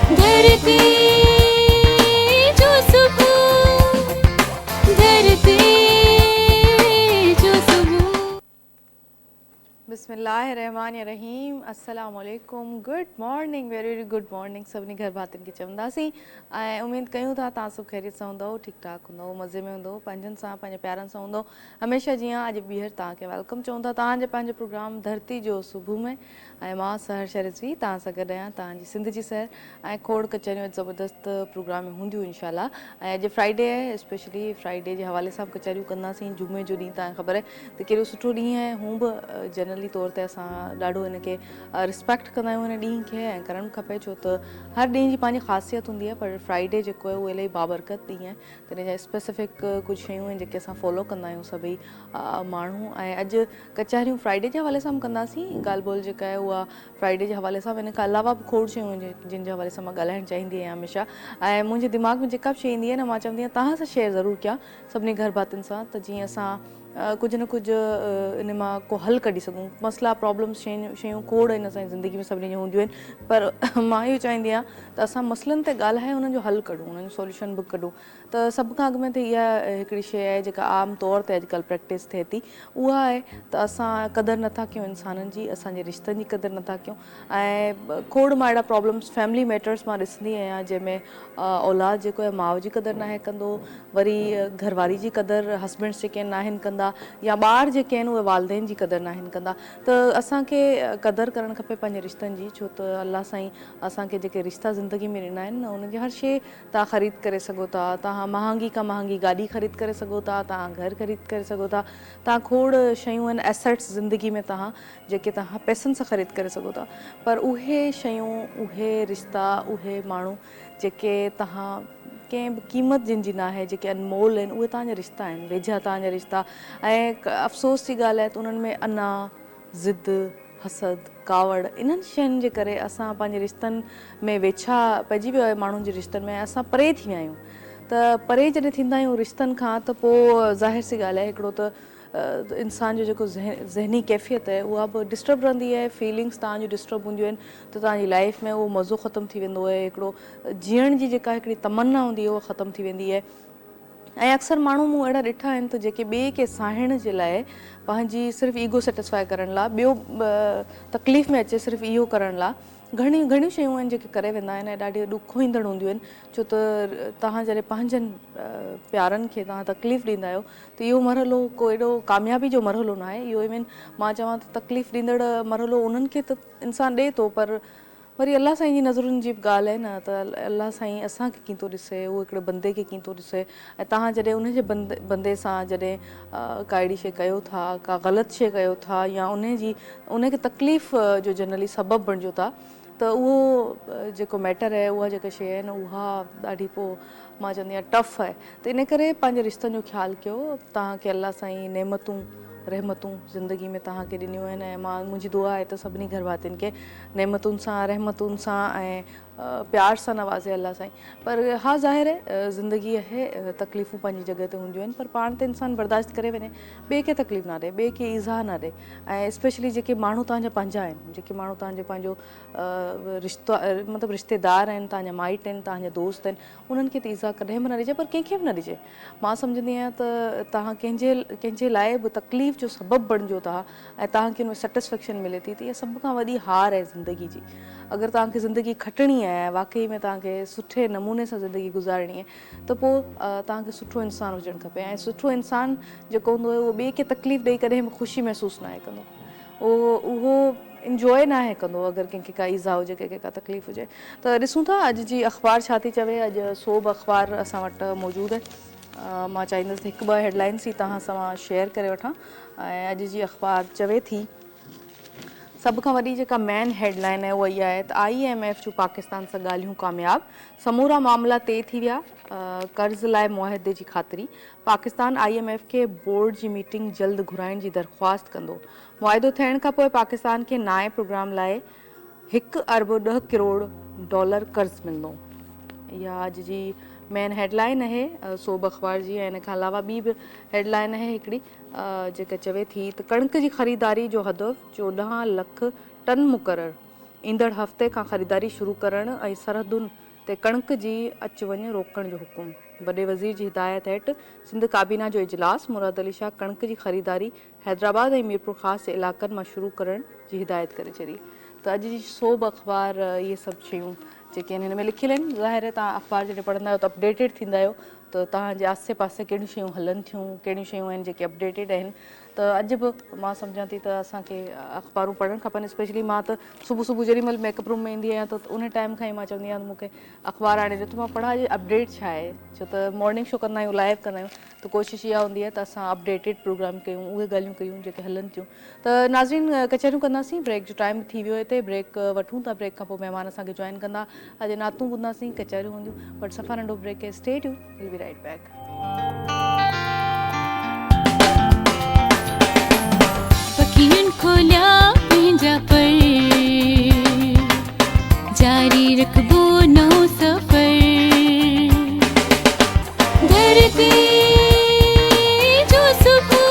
धरती जो सुबह, धरती जो सुबह। बिस्मिल्लाहिर्रहमानिर्रहीम, अस्सलाम वालेकुम, good morning, very very good morning सभिनी घर भातियुनि खे चवंदासीं ऐं उमेद कयूं था तव्हां सभु ख़ैरियत सां हूंदव, ठीकु ठाक हूंदव, मज़े में हूंदव, पंहिंजनि सां पंहिंजे प्यारनि सां हूंदव हमेशह जीअं अॼु ॿीहर तव्हांखे वेलकम चऊं था तव्हांजे पंहिंजे प्रोग्राम धरती जो सुबुह में ऐं मां सहर शरिज़वी तव्हां सां गॾु आहियां, तव्हांजी सिंध जी सहर ऐं खोड़ कचहरियूं ज़बरदस्त प्रोग्राम हूंदियूं इंशाल्लाह। ऐं अॼु फ्राइडे आहे, स्पेशली फ्राइडे जे हवाले सां कचहरियूं कंदासीं। जुमे जो ॾींहुं तव्हांखे ख़बर आहे त कहिड़ो सुठो ॾींहुं आहे, हूं बि जनरली तौर ते असां ॾाढो हिनखे रिस्पेक्ट कंदा आहियूं हिन ॾींहं खे ऐं करणु खपे, छो त हर ॾींहं जी पंहिंजी ख़ासियत हूंदी आहे, पर फ्राइडे जेको आहे उहो इलाही बाबरकत ॾींहुं आहे, त हिन जा स्पेसिफिक कुझु शयूं आहिनि जेके असां फॉलो कंदा आहियूं सभई माण्हू। ऐं अॼु कचहरियूं फ्राइडे जे हवाले सां बि कंदासीं, ॻाल्हि ॿोल जेका आहे उहा फ्राइडे जे हवाले सां, हिन खां अलावा बि खोड़ शयूं आहिनि जिन जे हवाले सां मां ॻाल्हाइणु चाहींदी आहियां हमेशह। ऐं मुंहिंजे दिमाग़ में जेका बि शइ ईंदी आहे न, मां चवंदी आहियां तव्हां सां शेयर ज़रूरु कयां सभिनी घर भातियुनि सां, त जीअं असां कुझु न कुझु इन मां को हल कढी सघूं। मसइला प्रॉब्लम्स शयूं खोड़ आहिनि असांजी ज़िंदगी में सभिनी जूं हूंदियूं आहिनि, पर मां इहो चाहींदी आहियां त असां मसइलनि ते ॻाल्हाए उन्हनि जो हल कढूं, उन्हनि जो सॉल्यूशन बि कढूं। त सभ खां अॻु में त इहा हिकिड़ी शइ आहे जेका आम तौर ते अॼुकल्ह प्रैक्टिस थिए थी, उहा आहे त असां क़दुरु नथा कयूं इंसाननि जी, असांजे रिश्तनि जी क़दुरु नथा कयूं। ऐं खोड़ मां अहिड़ा प्रॉब्लम्स फैमिली मैटर्स मां ॾिसंदी आहियां जंहिंमें औलाद जेको आहे माउ जी क़दुरु नाहे कंदो, वरी घरवारी जी क़दुरु हस्बैंड्स जेके आहिनि नाहिनि कंदा, या ॿार जेके आहिनि उहे वालदेन जी क़दुरु नाहिनि कंदा। त असांखे क़दुरु करणु खपे पंहिंजे रिश्तनि जी, छो त अलाह साईं असांखे जेके रिश्ता ज़िंदगी में ॾिना आहिनि न, उनजी हर शइ तव्हां ख़रीद करे सघो था, तव्हां महांगी खां महांगी गाॾी ख़रीद करे सघो था, तव्हां घरु ख़रीद करे सघो था, तव्हां खोड़ शयूं आहिनि एसेट्स ज़िंदगी में तव्हां जेके तव्हां पैसनि सां ख़रीद करे सघो था, पर उहे शयूं, उहे रिश्ता, उहे माण्हू जेके तव्हां कंहिं बि क़ीमत जिन जी न आहे, जेके अनमोल आहिनि, उहे तव्हांजा रिश्ता आहिनि, वेझा तव्हांजा रिश्ता। ऐं अफ़सोस जी ॻाल्हि आहे त उन्हनि में अना, ज़िद, हसद, कावड़, इन्हनि शयुनि जे करे असां पंहिंजे रिश्तनि में वेझा पइजी वियो आहे माण्हुनि जे रिश्तनि में, असां परे थी विया आहियूं। त परे जॾहिं थींदा आहियूं रिश्तनि खां, त पोइ ज़ाहिर सी ॻाल्हि आहे हिकिड़ो त इंसान जो जेको ज़हनी कैफ़ियत आहे उहा बि डिस्टर्ब रहंदी आहे, फीलिंग्स तव्हांजूं डिस्टर्ब हूंदियूं आहिनि, त तव्हांजी लाइफ में उहो मज़ो ख़तमु थी वेंदो आहे, हिकिड़ो जीअण जी जेका हिकिड़ी तमन्ना हूंदी आहे उहा ख़तमु थी वेंदी आहे। ऐं अक्सर माण्हू मूं अहिड़ा ॾिठा आहिनि त जेके ॿिए खे साहिण जे लाइ, पंहिंजी सिर्फ़ु ईगो सेटिस्फाई करण लाइ, ॿियो तकलीफ़ में अचे सिर्फ़ु इहो करण लाइ घणियूं शयूं आहिनि जेके करे वेंदा आहिनि ऐं ॾाढी ॾुखो ईंदड़ हूंदियूं आहिनि, छो त तव्हां जॾहिं पंहिंजनि प्यारनि खे तव्हां तकलीफ़ ॾींदा आहियो त इहो मरहलो को एॾो कामयाबी जो मरहलो न आहे, इहो इवन मां चवां त तकलीफ़ ॾींदड़ मरहलो उन्हनि खे त इंसानु ॾिए थो, पर वरी अलाह साईं जी नज़रुनि जी बि ॻाल्हि आहे न, त अलाह साईं असांखे कीअं थो ॾिसे, उहो हिकिड़े बंदे खे कीअं थो ॾिसे। ऐं तव्हां जॾहिं उनजे बंदे सां जॾहिं का अहिड़ी शइ कयो था, का ग़लति शइ कयो था, या उनखे तकलीफ़ जो जनरली सबबु बणिजो था, त उहो जेको मैटर आहे, उहा जेका शइ आहे न, उहा ॾाढी पोइ मां चवंदी आहियां टफ आहे। त इन करे पंहिंजे रिश्तनि जो ख़्यालु कयो, तव्हांखे अलाह साईं नेमतूं रहमतूं ज़िंदगी में तव्हांखे ॾिनियूं आहिनि, ऐं मुंहिंजी दुआ आहे त सभिनी घर भातियुनि खे नेमतुनि सां, रहमतुनि सां ऐं प्यार सां नवाज़े अलाह साईं। पर हा ज़ाहिर आहे ज़िंदगी आहे, तकलीफ़ूं पंहिंजी जॻह ते हूंदियूं आहिनि, पर पाण त इंसानु बर्दाश्त करे वञे, ॿिए खे तकलीफ़ न ॾिए, ॿिए खे ईज़ा न ॾिए। ऐं स्पेशली जेके माण्हू तव्हांजा पंहिंजा आहिनि, जेके माण्हू तव्हांजो पंहिंजो रिश्तो मतिलबु रिश्तेदार आहिनि, तव्हांजा माइट आहिनि, तव्हांजा दोस्त आहिनि, उन्हनि खे त ईज़ा कॾहिं बि न ॾिजे, पर कंहिंखे बि न ॾिजे। मां सम्झंदी आहियां त तव्हां कंहिंजे लाइ बि तकलीफ़ जो सबबु बणिजो था ऐं तव्हांखे हुन में सेटिस्फेक्शन मिले थी, त इहा सभ खां वॾी हार आहे ज़िंदगी जी। अगरि तव्हांखे ज़िंदगी खटणी आहे, वाक़ई में तव्हांखे सुठे नमूने सां ज़िंदगी गुज़ारणी आहे, त पोइ तव्हांखे सुठो इंसानु हुजणु खपे। ऐं सुठो इंसानु जेको हूंदो आहे उहो ॿिए खे तकलीफ़ ॾेई करे ख़ुशी महसूसु न आहे कंदो, उहो इंजॉय न आहे कंदो अगरि कंहिंखे का ईज़ा हुजे, कंहिंखे का तकलीफ़ हुजे। त ॾिसूं था अॼु जी अख़बार छा थी चवे। अॼु सोभ अख़बार असां वटि मौजूदु आहे। मां चाहींदसि हिकु ॿ हेडलाइन्स ई तव्हां सां मां शेयर करे वठां। ऐं अॼु जी अख़बार चवे थी, सभ खां वॾी जेका मेन हेडलाइन आहे उहा इहा आहे त IMF जूं पाकिस्तान सां ॻाल्हियूं कामयाब, समूरा मामला तइ थी विया, कर्ज़ लाइ मुआहिदे जी ख़ातिरी। पाकिस्तान IMF खे बोर्ड जी मीटिंग जल्द घुराइण जी दरख़्वास्त कंदो। मुआहिदो थियण खां पोइ पाकिस्तान खे नाए प्रोग्राम लाइ $1 अरब 10 करोड़ कर्ज़ मिलंदो। इहा अॼु जी मेन हेडलाइन आहे सोभ अख़बार जी। ऐं इन खां अलावा ॿी बि हेडलाइन आहे हिकिड़ी जेका चवे थी त कणिक जी ख़रीदारी जो हदफ़ 14 लख टन मुक़ररु। ईंदड़ हफ़्ते खां ख़रीदारी शुरू करणु ऐं सरहदुनि ते कणिक जी अचु वञु रोकण जो हुकुम। वॾे वज़ीर जी हिदायत हेठि सिंध काबीना जो इजलास। मुराद अली शाह कणिक जी ख़रीदारी हैदराबाद ऐं मीरपुर ख़ासि इलाइक़नि मां शुरू करण जी हिदायत करे छॾी। त अॼु जी सोभ अख़बार इहे सभु शयूं जेके आहिनि हिन में लिखियल आहिनि। ज़ाहिर आहे तव्हां अख़बार जॾहिं पढ़ंदा आहियो त अपडेटेड थींदा आहियो त तव्हांजे आसे पासे कहिड़ियूं शयूं हलनि थियूं, कहिड़ियूं शयूं आहिनि जेके अपडेटेड आहिनि। त अॼु बि मां सम्झां थी त असांखे अख़बारूं पढ़णु खपनि। स्पेशली मां त सुबुह जेॾी महिल मेकअप रूम में ईंदी आहियां त उन टाइम खां ई मां चवंदी आहियां त मूंखे अख़बार आणे ॾियो त मां पढ़ां अपडेट छा आहे। छो त मॉर्निंग शो कंदा आहियूं, लाइव कंदा आहियूं, त कोशिशि इहा हूंदी आहे त असां अपडेटेड प्रोग्राम कयूं, उहे ॻाल्हियूं कयूं जेके हलनि थियूं। त नाज़रीन कचहरियूं कंदासीं, ब्रेक जो टाइम थी वियो हिते, ब्रेक वठूं था। ब्रेक खां पोइ महिमान असांखे जॉइन कंदा। अॼु नातूं ॿुधंदासीं, कचहरियूं हूंदियूं, बट सफ़ा नंढो ब्रेक है। Stay tuned, will be right back. फकीरन खोलिया पंहिंजा पर, जारी रखबो नओं सफ़र। धरती जो सुबह,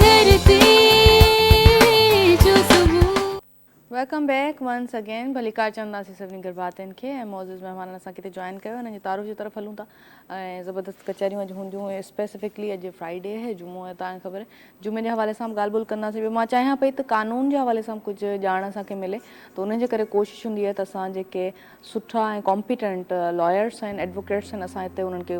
धरती जो सुबह। Welcome back once again. भलीकार चवंदासीं सभिनी गरबातियुनि खे ऐं मौज़ूज़ महिमाननि असां किथे जॉइन कयो। हिन जी तारीफ़ जी तरफ़ हलूं था ऐं ज़बरदस्त कचहरियूं अॼु हूंदियूं। स्पेसिफिकली अॼु फ्राइडे आहे, जुमो आहे, तव्हांखे ख़बर आहे। जुमे जे हवाले सां ॻाल्हि ॿोल कंदासीं। ॿियो मां चाहियां पई त कानून जे हवाले सां कुझु ॼाण असांखे मिले, त उन जे करे कोशिशि हूंदी आहे त असां जेके सुठा ऐं कॉम्पिटेंट लॉयर्स आहिनि, एडवोकेट्स आहिनि, असां हिते उन्हनि खे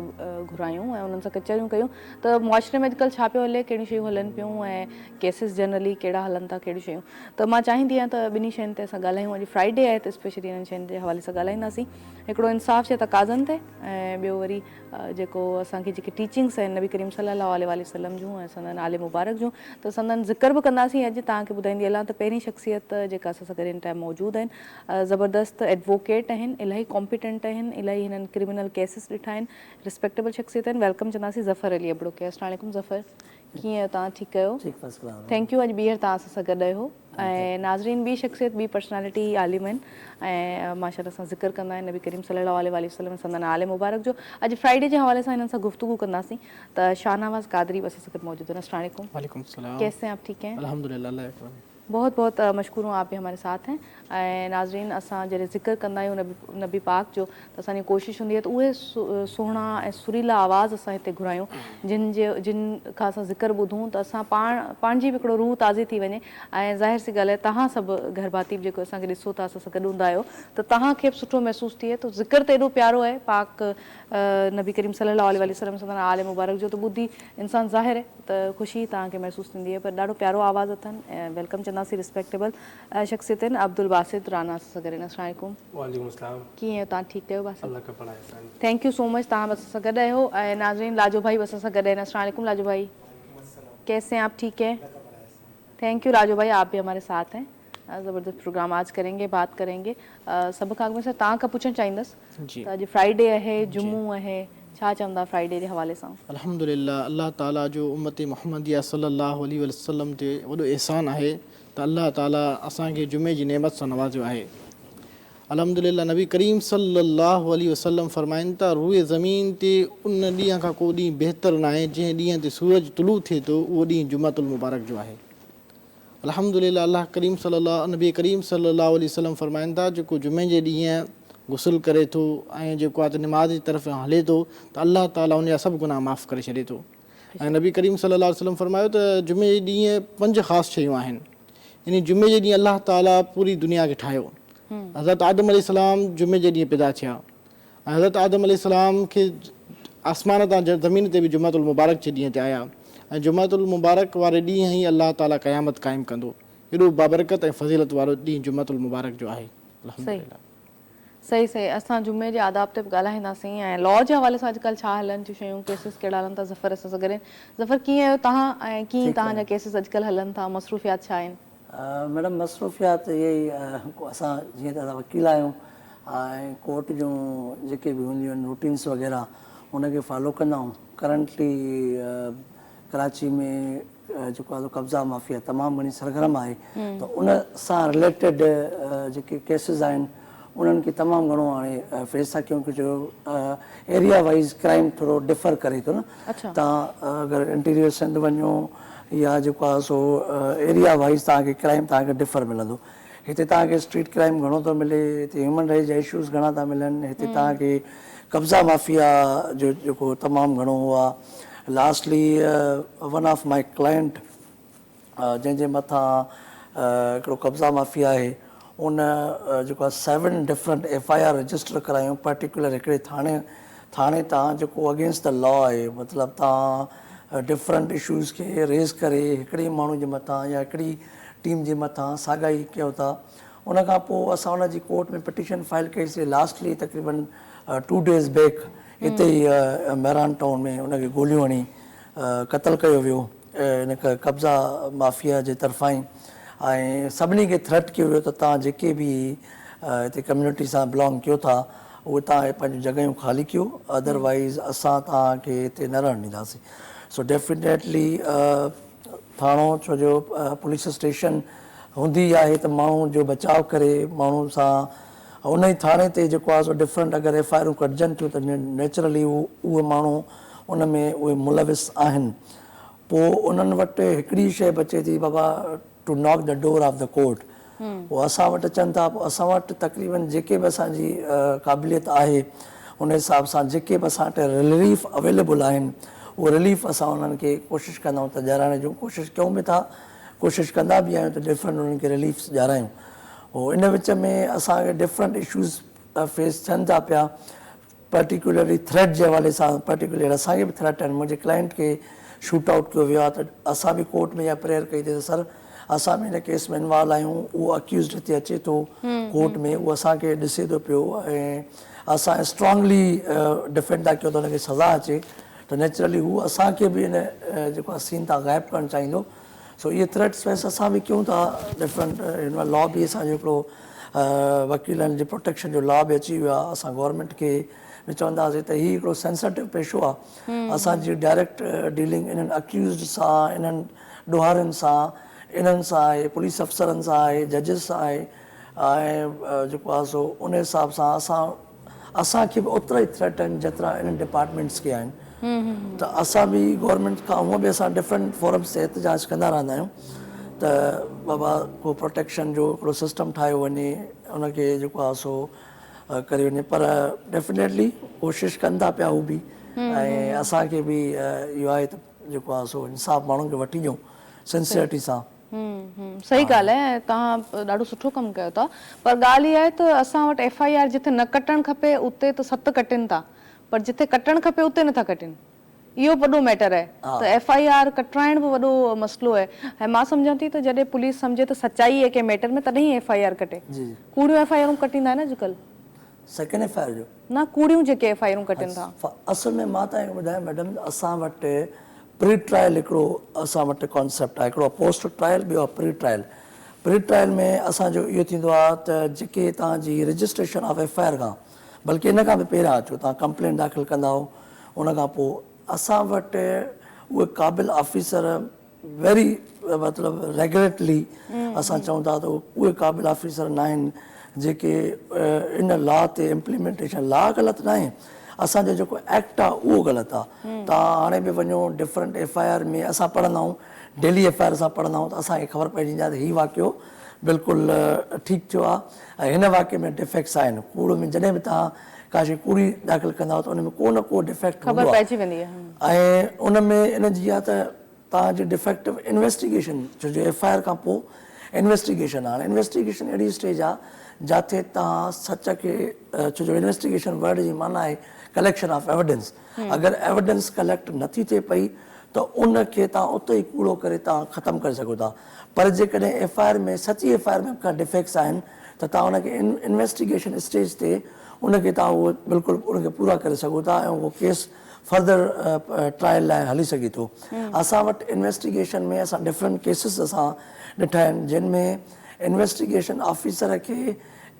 घुरायूं ऐं उन्हनि सां कचहरियूं कयूं त मुआशरे में अॼुकल्ह छा पियो हले, कहिड़ियूं शयूं हलनि पियूं ऐं केसिस जनरली कहिड़ा हलनि था, कहिड़ियूं शयूं। त मां चाहींदी आहियां त ॿिन्ही शयुनि ते असां ॻाल्हायूं। अॼु फ्राइडे आहे त स्पेशली हिननि शयुनि जे हवाले सां ॻाल्हाईंदासीं। हिकिड़ो इंसाफ़ जे तक़ाज़नि ते ऐं ॿियो वरी जेको असांखे जेके टीचिंग्स आहिनि नबी करीम सल्लल्लाहु अलैहि वसल्लम जूं ऐं संदन आले मुबारक जूं, त संदन ज़िक्र बि कंदासीं। अॼु तव्हांखे ॿुधाईंदी हलां त पहिरीं शख़्सियत जेका असां सां गॾु हिन टाइम मौजूदु आहिनि, ज़बरदस्त एडवोकेट आहिनि, इलाही कॉम्पिटेंट आहिनि, इलाही हिननि क्रिमिनल केसिस ॾिठा आहिनि, रिस्पेक्टेबल शख़्सियत आहिनि। वेलकम चवंदासीं ज़फ़र अली अबड़ो के। अस्सलाम वालेकुम ज़फ़र, कीअं आहियो तव्हां? ठीकु आहियो? थैंक यू, अॼु ॿीहर तव्हां असां सां गॾु आहियो। ऐं नाज़रीन ॿी शख़्सियत, ॿी पर्सनैलिटी आलिम आहिनि ऐं माशाअल्लाह सां ज़िक्र कंदा आहिनि नबी करीम सल्लल्लाहु अलैहि वसल्लम संदन आले मुबारक जो। अॼु फ्राइडे जे हवाले सां हिननि सां गुफ्तगू कंदासीं। त शाहनवाज़ कादरी बि असां सां गॾु मौजूद है। अस्सलाम वालेकुम। वालेकुम सलाम। कैसे हैं आप? ठीक हैं? अल्हम्दुलिल्लाह। बहुत बहुत मशकूर हूँ, आप भी हमारे साथ हैं। ऐं नाज़रीन असां जॾहिं ज़िक्र कंदा आहियूं नबी पाक जो, त असांजी कोशिशि हूंदी आहे त उहे सुहिणा ऐं सुरीला आवाज़ असां हिते घुरायूं जिन खां असां ज़िक्र ॿुधूं त असां पंहिंजी बि हिकिड़ो रूह ताज़ी थी वञे। ऐं ज़ाहिर सी ॻाल्हि आहे, तव्हां सभु घरभाती जेको असांखे ॾिसो था, असां सां गॾु हूंदा आहियो, त तव्हांखे बि सुठो महसूसु थिए थो। ज़िक्र त एॾो प्यारो आहे पाक नबी करीम सल्लल्लाहु अलैहि वसल्लम संदन आले मुबारक जो, त ॿुधी इंसानु ज़ाहिर आहे त ख़ुशी तव्हांखे महसूसु थींदी आहे। पर ॾाढो प्यारो आवाज़ अथनि ऐं वेलकम चवंदासीं। रिस्पेक्टेबल शख़्सियत आहिनि। अब्दुल बासित राना असां सां गॾु आहिनि। अस्सलाम वालेकुम। वालेकुम अस्सलाम। कीअं आहियो तव्हां? ठीकु आहियो बासित? अल्लाह का बड़ा एहसान। थैंक यू सो मच, तव्हां बि असां सां गॾु आहियो। ऐं नाज़रीन लाजो भाई बि असां सां गॾु आहिनि। अस्सलाम वालेकुम लाजो भाई, कैसे हैं आप? ठीक है, थैंक यू लाजो भाई, आप भी हमारे साथ हैं। ज़बरदस्त प्रोग्राम आज करेंगे, बात करेंगे। सभ खां अॻु में सर तव्हां खां पुछणु चाहींदसि त अॼु फ्राइडे आहे, जुमो आहे, छा चवंदा फ्राइडे जे हवाले सां? अल्हम्दुलिल्लाह, अल्लाह ताला जो उम्मत मुहम्मदिया सल्लल्लाहु अलैहि वसल्लम ते वॾो एहसान आहे त अल्लाह ताला असांखे जुमे जी नेमत सां नवाज़ियो आहे। अल्हम्दुलिल्लाह, नबी करीम सल्लल्लाहु अलैहि वसल्लम फरमाइनि था, रूए ज़मीन ते उन ॾींहं खां को ॾींहुं बहितरु न आहे जंहिं ॾींहं ते सूरज तुलू थिए थो, उहो ॾींहुं जुमातुल मुबारक जो आहे। अल्हम्दुलिल्लाह, अल्लाह करीम नबी करीम सल्लल्लाहु अलैहि वसल्लम फरमाइनि था, जेको जुमे जे ॾींहुं गुस्ल करे थो ऐं जेको आहे त निमाज़ जी तरफ़ हले थो, त अल्लाह ताला उन जा सभु गुनाह माफ़ु करे छॾे थो। ऐं नबी करीम सल्लल्लाहु अलैहि वसल्लम फरमायो त जुमे जे ॾींहुं 5 ख़ासि शयूं आहिनि। इन जुमे जे ॾींहुं अल्लाह ताला पूरी दुनिया खे ठाहियो। हज़रत आदम अलैहिस्सलाम जुमे जे ॾींहुं पैदा थिया ऐं हज़रत आदम अलैहिस्सलाम खे आसमान तां ज़मीन ते बि जुमातुल मुबारक जे ॾींहं ते आया ऐं जुमातुल मुबारक वारे ॾींहुं ई अल्लाह ताला क़यामत क़ाइमु कंदो। एॾो बाबरकत ऐं फज़ीलत वारो ॾींहुं जुमातुल मुबारक जो आहे। सही सही, असां जुमे जे आदाब ते बि ॻाल्हाईंदासीं ऐं लॉ जे हवाले सां अॼुकल्ह छा हलनि थियूं शयूं, केसिस कहिड़ा हलनि था। ज़फ़र असां सां गॾु आहिनि। ज़फ़र कीअं आहियो तव्हां ऐं कीअं तव्हांजा केसिस अॼुकल्ह हलनि था? मसरूफ़ियात छा आहिनि? मैडम मसरूफ़ियात इहे ई, असां जीअं त असां वकील आहियूं ऐं कोर्ट जूं जेके बि हूंदियूं आहिनि रूटीन्स वग़ैरह उनखे फॉलो कंदा आहियूं। करंटली कराची में जेको आहे कब्ज़ा माफ़िया तमामु घणी सरगर्म आहे, त उन सां रिलेटेड जेके केसिस आहिनि उन्हनि खे तमामु घणो हाणे फेस था कयूं, जो एरिया वाइज़ क्राइम थोरो डिफर करे थो न। तव्हां अगरि इंटीरियर सिंध वञो या जेको आहे सो एरिया वाइज़ तव्हांखे क्राइम तव्हांखे डिफर मिलंदो। हिते तव्हांखे स्ट्रीट क्राइम घणो थो मिले, हिते ह्यूमन राइट्स जा इशूज़ घणा था मिलनि, हिते तव्हांखे कब्ज़ा माफ़िया जो जेको तमामु घणो हुओ आहे। Lastly one of my client जंहिंजे मथां हिकिड़ो कब्ज़ा माफ़िया आहे, उन जेको आहे 7 डिफरेंट FIR रजिस्टर करायूं पर्टिकुलर हिकिड़े थाणे तां जेको अगेंस्ट द लॉ आहे, मतिलबु तव्हां डिफरेंट इशूज़ खे रेज़ करे हिकिड़े माण्हू जे मथां या हिकिड़ी टीम जे मथां साॻाई कयो था। उन खां पोइ असां उन जी कोर्ट में पिटिशन फाइल कईसीं। लास्टली तक़रीबन 2 days बैक हिते ई मैरान टाउन में उनखे गोलियूं हणी क़तलु कयो वियो इन कब्ज़ा माफ़िया जे तरफ़ां ई। ऐं सभिनी खे थ्रेट कयो वियो त तव्हां जेके बि हिते कम्यूनिटी सां बिलोंग कयो था उहे तव्हां पंहिंजूं जॻहियूं ख़ाली कयो, अदरवाइज़ असां तव्हांखे हिते न रहणु ॾींदासीं। सो डेफिनेटली थाणो छो जो पुलिस स्टेशन हूंदी आहे त माण्हू जो बचाव करे माण्हू सां उन ई थाणे ते जेको आहे सो डिफरेंट अगरि FIR कढजनि थियूं त नेचुरली उहे माण्हू उन में उहे मुलविस आहिनि। पोइ उन्हनि वटि हिकिड़ी शइ बचे थी, बाबा to knock the door of the court. पोइ असां वटि अचनि था, पोइ असां वटि तक़रीबन जेके बि असांजी क़ाबिलियत आहे उन हिसाब सां जेके बि असां वटि रिलीफ अवेलेबल आहिनि उहो रिलीफ असां उन्हनि खे कोशिशि कंदा आहियूं त ॾियाराइण जूं कोशिशि कयूं बि था, कोशिशि कंदा बि आहियूं त डिफरेंट उन्हनि खे रिलीफ्स ॾियारायूं। पोइ इन विच में असांखे डिफरेंट इशूज़ फेस थियनि था पिया, पर्टिकुलरली थ्रेट जे हवाले सां। पर्टिकुलर असांखे बि थ्रेट आहिनि। मुंहिंजे क्लाइंट खे शूट आउट कयो वियो आहे त असां बि कोर्ट में इहा प्रेयर कई अथई त सर असां बि हिन केस में इन्वॉल्व आहियूं। उहो अक्यूज़ड हिते अचे थो कोर्ट में, उहो असांखे ॾिसे थो पियो ऐं असां स्ट्रांगली डिफेंड था कयूं त हुनखे सज़ा अचे त नेचुरली हू असांखे बि हिन जेको आहे सीन तां ग़ाइबु करणु चाहींदो। सो इहे थ्रेट्स वैसे असां बि कयूं था। डिफरेंट हिन में लॉ बि असांजो हिकिड़ो वकीलनि जे प्रोटेक्शन जो लॉ बि अची वियो आहे। असां गवर्नमेंट खे बि चवंदासीं त हीउ हिकिड़ो सेंसिटिव पेशो आहे। असांजी डायरेक्ट डीलिंग इन्हनि अक्यूज़ड सां, इन्हनि ॾोहारियुनि सां, इन्हनि सां आहे, पुलिस अफ़सरनि सां आहे, जजिस सां आहे ऐं जेको आहे सो उन हिसाब सां असांखे बि ओतिरा ई थ्रेट आहिनि जेतिरा इन्हनि डिपार्टमेंट्स खे आहिनि। त असां बि गवर्नमेंट खां हूअं बि असां डिफरेंट फोरम्स ते एहतजाज कंदा रहंदा आहियूं त बाबा को प्रोटेक्शन जो हिकिड़ो सिस्टम ठाहियो वञे, उनखे जेको आहे सो करे वञे। पर डेफिनेटली कोशिशि कनि था पिया हू बि ऐं असांखे बि इहो आहे त जेको आहे सो इंसाफ़ माण्हुनि खे वठी ॾियूं सिंसियरिटी सां। सही ॻाल्हि आहे, तव्हां ॾाढो सुठो कमु कयो था। पर ॻाल्हि इहा आहे त असां वटि FIR जिथे न कटणु खपे उते त 7 कटनि था, पर जिथे कटणु खपे उते नथा कटनि। इहो वॾो मैटर आहे त FIR कटाइण बि वॾो मसइलो आहे। ऐं मां सम्झां थी त जॾहिं पुलिस सम्झे त सचाई आहे कंहिं मैटर में तॾहिं FIR कटे। कूड़ियूं FIR कटींदा आहिनि अॼुकल्ह, सेकेंड FIR जो न कूड़ियूं जेके FIR कटनि था। असल में मां तव्हांखे ॿुधायां मैडम, असां वटि प्री ट्रायल हिकिड़ो असां वटि कॉन्सेप्ट आहे। हिकिड़ो पोस्ट ट्रायल, ॿियो आहे प्री ट्रायल। प्री ट्रायल में असांजो इहो थींदो आहे त जेके तव्हांजी रजिस्ट्रेशन ऑफ FIR खां, बल्कि इन खां बि पहिरियां अचो तव्हां कंप्लेंट दाख़िल कंदा उन खां पोइ असां वटि उहे क़ाबिल ऑफिसर वेरी मतिलबु रेगुलेटली असां चऊं था त उहे क़ाबिल ऑफिसर न आहिनि जेके इन लॉ ते इम्प्लीमेंटेशन। लॉ ग़लति न आहे, असांजो जेको एक्ट आहे उहो ग़लति आहे। तव्हां हाणे बि वञो डिफरेंट FIR में असां पढ़ंदा आहियूं, डेली FIR असां पढ़ंदा आहियूं त असांखे ख़बर पइजी वेंदी आहे त हीउ वाक़ियो बिल्कुलु ठीकु थियो आहे ऐं हिन वाक़िए में डिफेक्ट्स आहिनि। कूड़ में जॾहिं बि तव्हां का शइ कूड़ी दाख़िल कंदा त उन में को न को डिफेक्ट ख़बर पइजी वेंदी आहे। ऐं उन में इन जी आहे त तव्हांजी डिफेक्टिव इन्वेस्टिगेशन, छो जो FIR खां पोइ इन्वेस्टिगेशन आहे। इन्वेस्टिगेशन अहिड़ी स्टेज आहे जिथे तव्हां सच खे, छो जो इन्वेस्टिगेशन वर्ड जी माना आहे कलेक्शन ऑफ एविडेंस। अगरि एविडेंस कलेक्ट नथी थिए पई त उनखे तव्हां उते ई कूड़ो करे तव्हां ख़तमु करे सघो था। पर जेकॾहिं FIR में सची FIR में का डिफेक्ट्स आहिनि त तव्हां उनखे इन्वेस्टिगेशन स्टेज ते उनखे तव्हां उहो बिल्कुलु उनखे पूरा करे सघो था ऐं उहो केस फर्दर ट्रायल लाइ हली सघे थो। असां वटि इन्वेस्टिगेशन में असां डिफरेंट केसिस असां ॾिठा आहिनि जिन में इन्वेस्टिगेशन ऑफिसर खे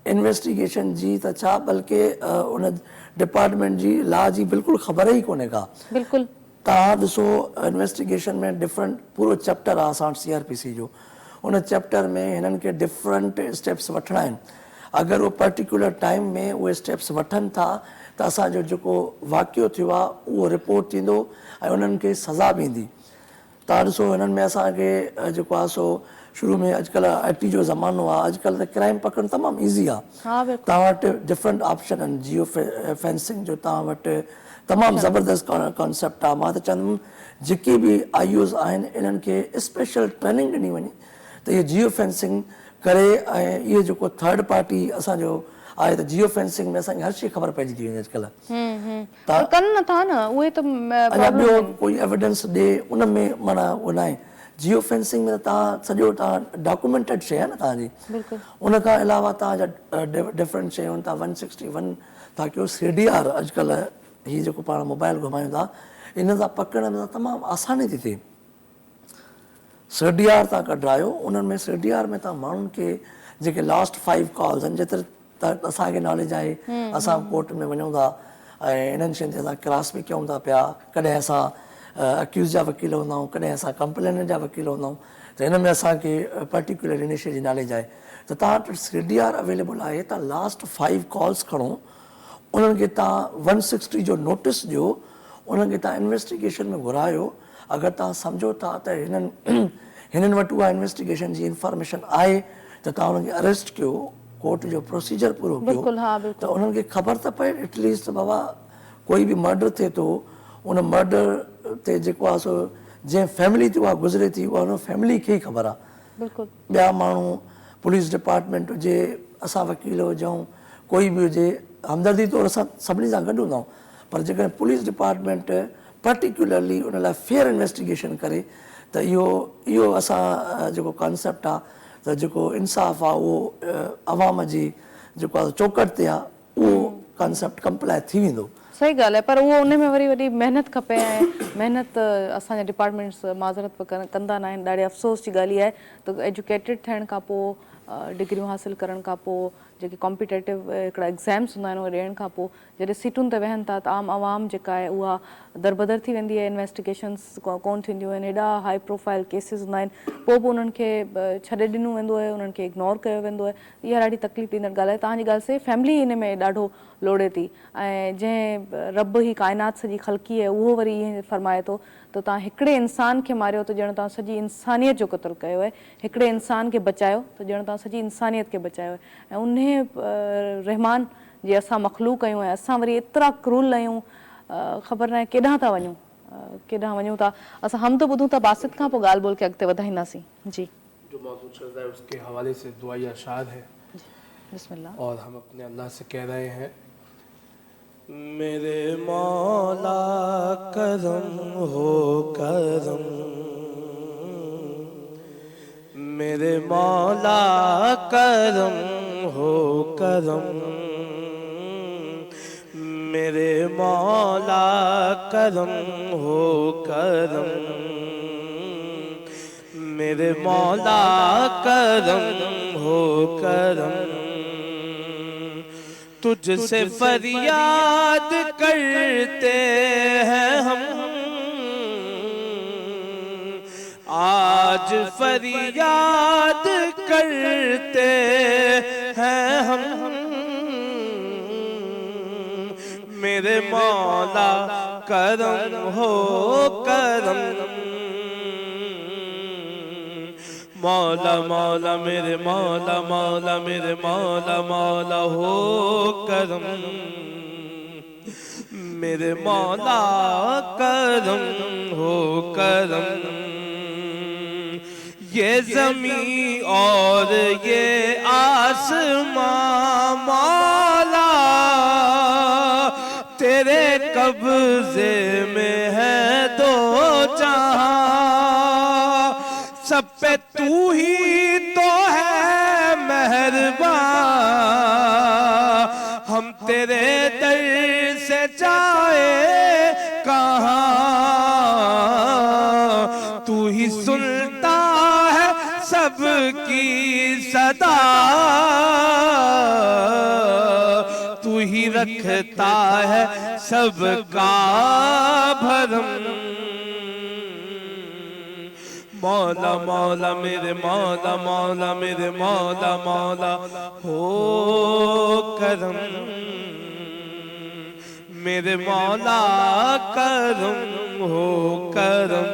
इन्वेस्टिगेशन जी त छा बल्कि उन डिपार्टमेंट जी लॉ जी बिल्कुलु ख़बर ई कोन्हे का। बिल्कुलु तव्हां ॾिसो इन्वेस्टिगेशन में डिफरेंट पूरो चैप्टर आहे असां वटि CRPC जो। उन चैप्टर में हिननि खे डिफरेंट स्टेप्स वठिणा आहिनि। अगरि उहो पर्टिकुलर टाइम में उहे स्टेप्स वठनि था त असांजो जेको वाक़ियो थियो आहे उहो रिपोर्ट थींदो ऐं उन्हनि खे सज़ा बि ईंदी। तव्हां ॾिसो हिननि में असांखे जेको आहे सो शुरू में अॼुकल्ह IT जो ज़मानो आहे, अॼुकल्ह त क्राइम पकड़णु तमामु ईज़ी आहे। हा बिल्कुलु। तव्हां वटि डिफरेंट ऑप्शन आहिनि, जियो फेंसिंग जो तव्हां वटि तमामु ज़बरदस्त कॉन्सेप्ट आहे। मां त चवंदुमि जेके बि IOs आहिनि इन्हनि खे स्पेशल ट्रेनिंग ॾिनी वञे त इहे जियो फेंसिंग करे, ऐं इहो जेको थर्ड पार्टी असांजो आहे त जियो फेंसिंग में असांखे हर शइ ख़बर पइजी थी वञे अॼुकल्ह। पर कनि नथा न उहे त अञा ॿियो कोई एविडेंस ॾे उन में माना उहो न आहे। जियो फेंसिंग में तव्हां सॼो तव्हां डॉक्यूमेंटेड शइ आहे न तव्हांजी। उन खां अलावा तव्हांजा डिफरेंट शयूं तव्हां 161 था कयो, CDR अॼुकल्ह हीअ जेको पाण मोबाइल घुमायूं था इन सां पकड़ण में तमामु आसानी थी थिए। CDR तव्हां कढायो, उन्हनि में CDR में तव्हां माण्हुनि खे जेके लास्ट 5 कॉल्स आहिनि, जेतिरे त असांखे नॉलेज आहे असां कोर्ट में वञूं था ऐं इन्हनि शयुनि ते असां क्रॉस बि कयूं था पिया, कॾहिं असां अक्यूज़ जा वकील हूंदा आहियूं, कॾहिं असां कंप्लेनेंट जा वकील हूंदा आहियूं, त हिन में असांखे पर्टिकुलर इन शइ जी नॉलेज आहे। त तव्हां वटि CDR अवेलेबल आहे, तव्हां लास्ट 5 कॉल्स खणो, उन्हनि खे तव्हां 160 जो नोटिस ॾियो, उन्हनि खे तव्हां इन्वेस्टिगेशन में घुरायो। अगरि तव्हां सम्झो था त हिननि वटि उहा इन्वेस्टिगेशन जी इंफॉर्मेशन आहे त तव्हां उन्हनि खे अरेस्ट कयो, कोर्ट जो प्रोसीजर पूरो कयो, त उन्हनि खे ख़बर त पए एटलीस्ट बाबा कोई बि मर्डर थिए थो, उन मर्डर ते जेको आहे सो जंहिं फैमिली ते उहा गुज़रे थी उहा उन फैमिली खे ई ख़बर आहे। ॿिया माण्हू पुलिस डिपार्टमेंट हुजे, असां वकील हुजूं, कोई बि हुजे, हमदर्दी तौरु असां सभिनी सां गॾु हूंदा आहियूं, पर जेकॾहिं पुलिस डिपार्टमेंट पर्टिकुलरली उन लाइ फेयर इन्वेस्टिगेशन करे त इहो असां जेको कॉन्सेप्ट आहे त जेको इंसाफ़ आहे उहो अवाम जी जेको आहे चौकट ते आहे, उहो कॉन्सेप्ट कंप्लाई थी वेंदो। सही ॻाल्हि आहे, पर उहो उन में वरी वॾी महिनत खपे ऐं महिनत असांजा डिपार्टमेंट्स माज़रत कंदा न आहिनि। ॾाढे अफ़सोस जी ॻाल्हि इहा आहे त एजुकेटेड थियण खां पोइ, डिग्रियूं हासिल करण खां पोइ, जेके कॉम्पिटेटिव हिकिड़ा एग्ज़ाम्स हूंदा आहिनि उहे ॾियण खां पोइ जॾहिं सीटुनि ते वेहनि था त आम आवाम जेका आहे उहा दरबदर थी वेंदी आहे, इन्वेस्टिगेशन्स कोन थींदियूं आहिनि, हेॾा हाई प्रोफाइल केसिस हूंदा आहिनि, पोइ बि उन्हनि खे छॾे ॾिनो वेंदो आहे, उन्हनि खे इग्नोर कयो वेंदो आहे। इहा ॾाढी तकलीफ़ ॾींदड़ ॻाल्हि आहे। तव्हांजी ॻाल्हि से फैमिली हिन में ॾाढो लोड़े थी, ऐं जंहिं रब ही काइनात सॼी ख़लकी आहे उहो वरी ईअं फरमाए थो त तव्हां हिकिड़े इंसान खे मारियो त ॼण तव्हां सॼी इंसानियत जो क़तलु कयो आहे, हिकिड़े इंसान खे बचायो त ॼण तव्हां सॼी इंसानियत खे बचायो आहे। ऐं उन रहमान जे असां मख़लूक आहियूं ऐं असां वरी एतिरा क्रूल आहियूं, ख़बर न आहे केॾांहुं था वञूं, केॾांहुं वञूं था। असां हम त ॿुधूं था, बासित खां पोइ ॻाल्हि ॿोल खे अॻिते वधाईंदासीं। जी, जो मौजूद चल रहा है उसके हवाले से दुआ अरशाद है, बिस्मिल्लाह। और हम अपने अल्लाह से कह रहे हैं, मेरे मौला करम हो करम, मेरे मौला करम हो करम, मेरे मौला करम हो करम, मेरे मौला करम हो करम, तुझसे फरियाद करते हैं हम, आज फरियाद करते हैं हम, मेरे मौला करम हो करम, मौला मौला मेरे मौला मौला मेरे मौला मौला हो करम, मेरे मौला करम हो करम, ये ज़मीं और ये आसमां मौला तेरे कब्ज़े में है दो जहां, सब पे तू ही तो है मेहरबान, हम तेरे दर से जाए कहाँ, तू ही सुनता है सबकी सदा, तू ही रखता है सबका भरम, मौला मौला मेरे मौला मौला मेरे मौला मौला हो करम, मेरे मौला करम हो करम,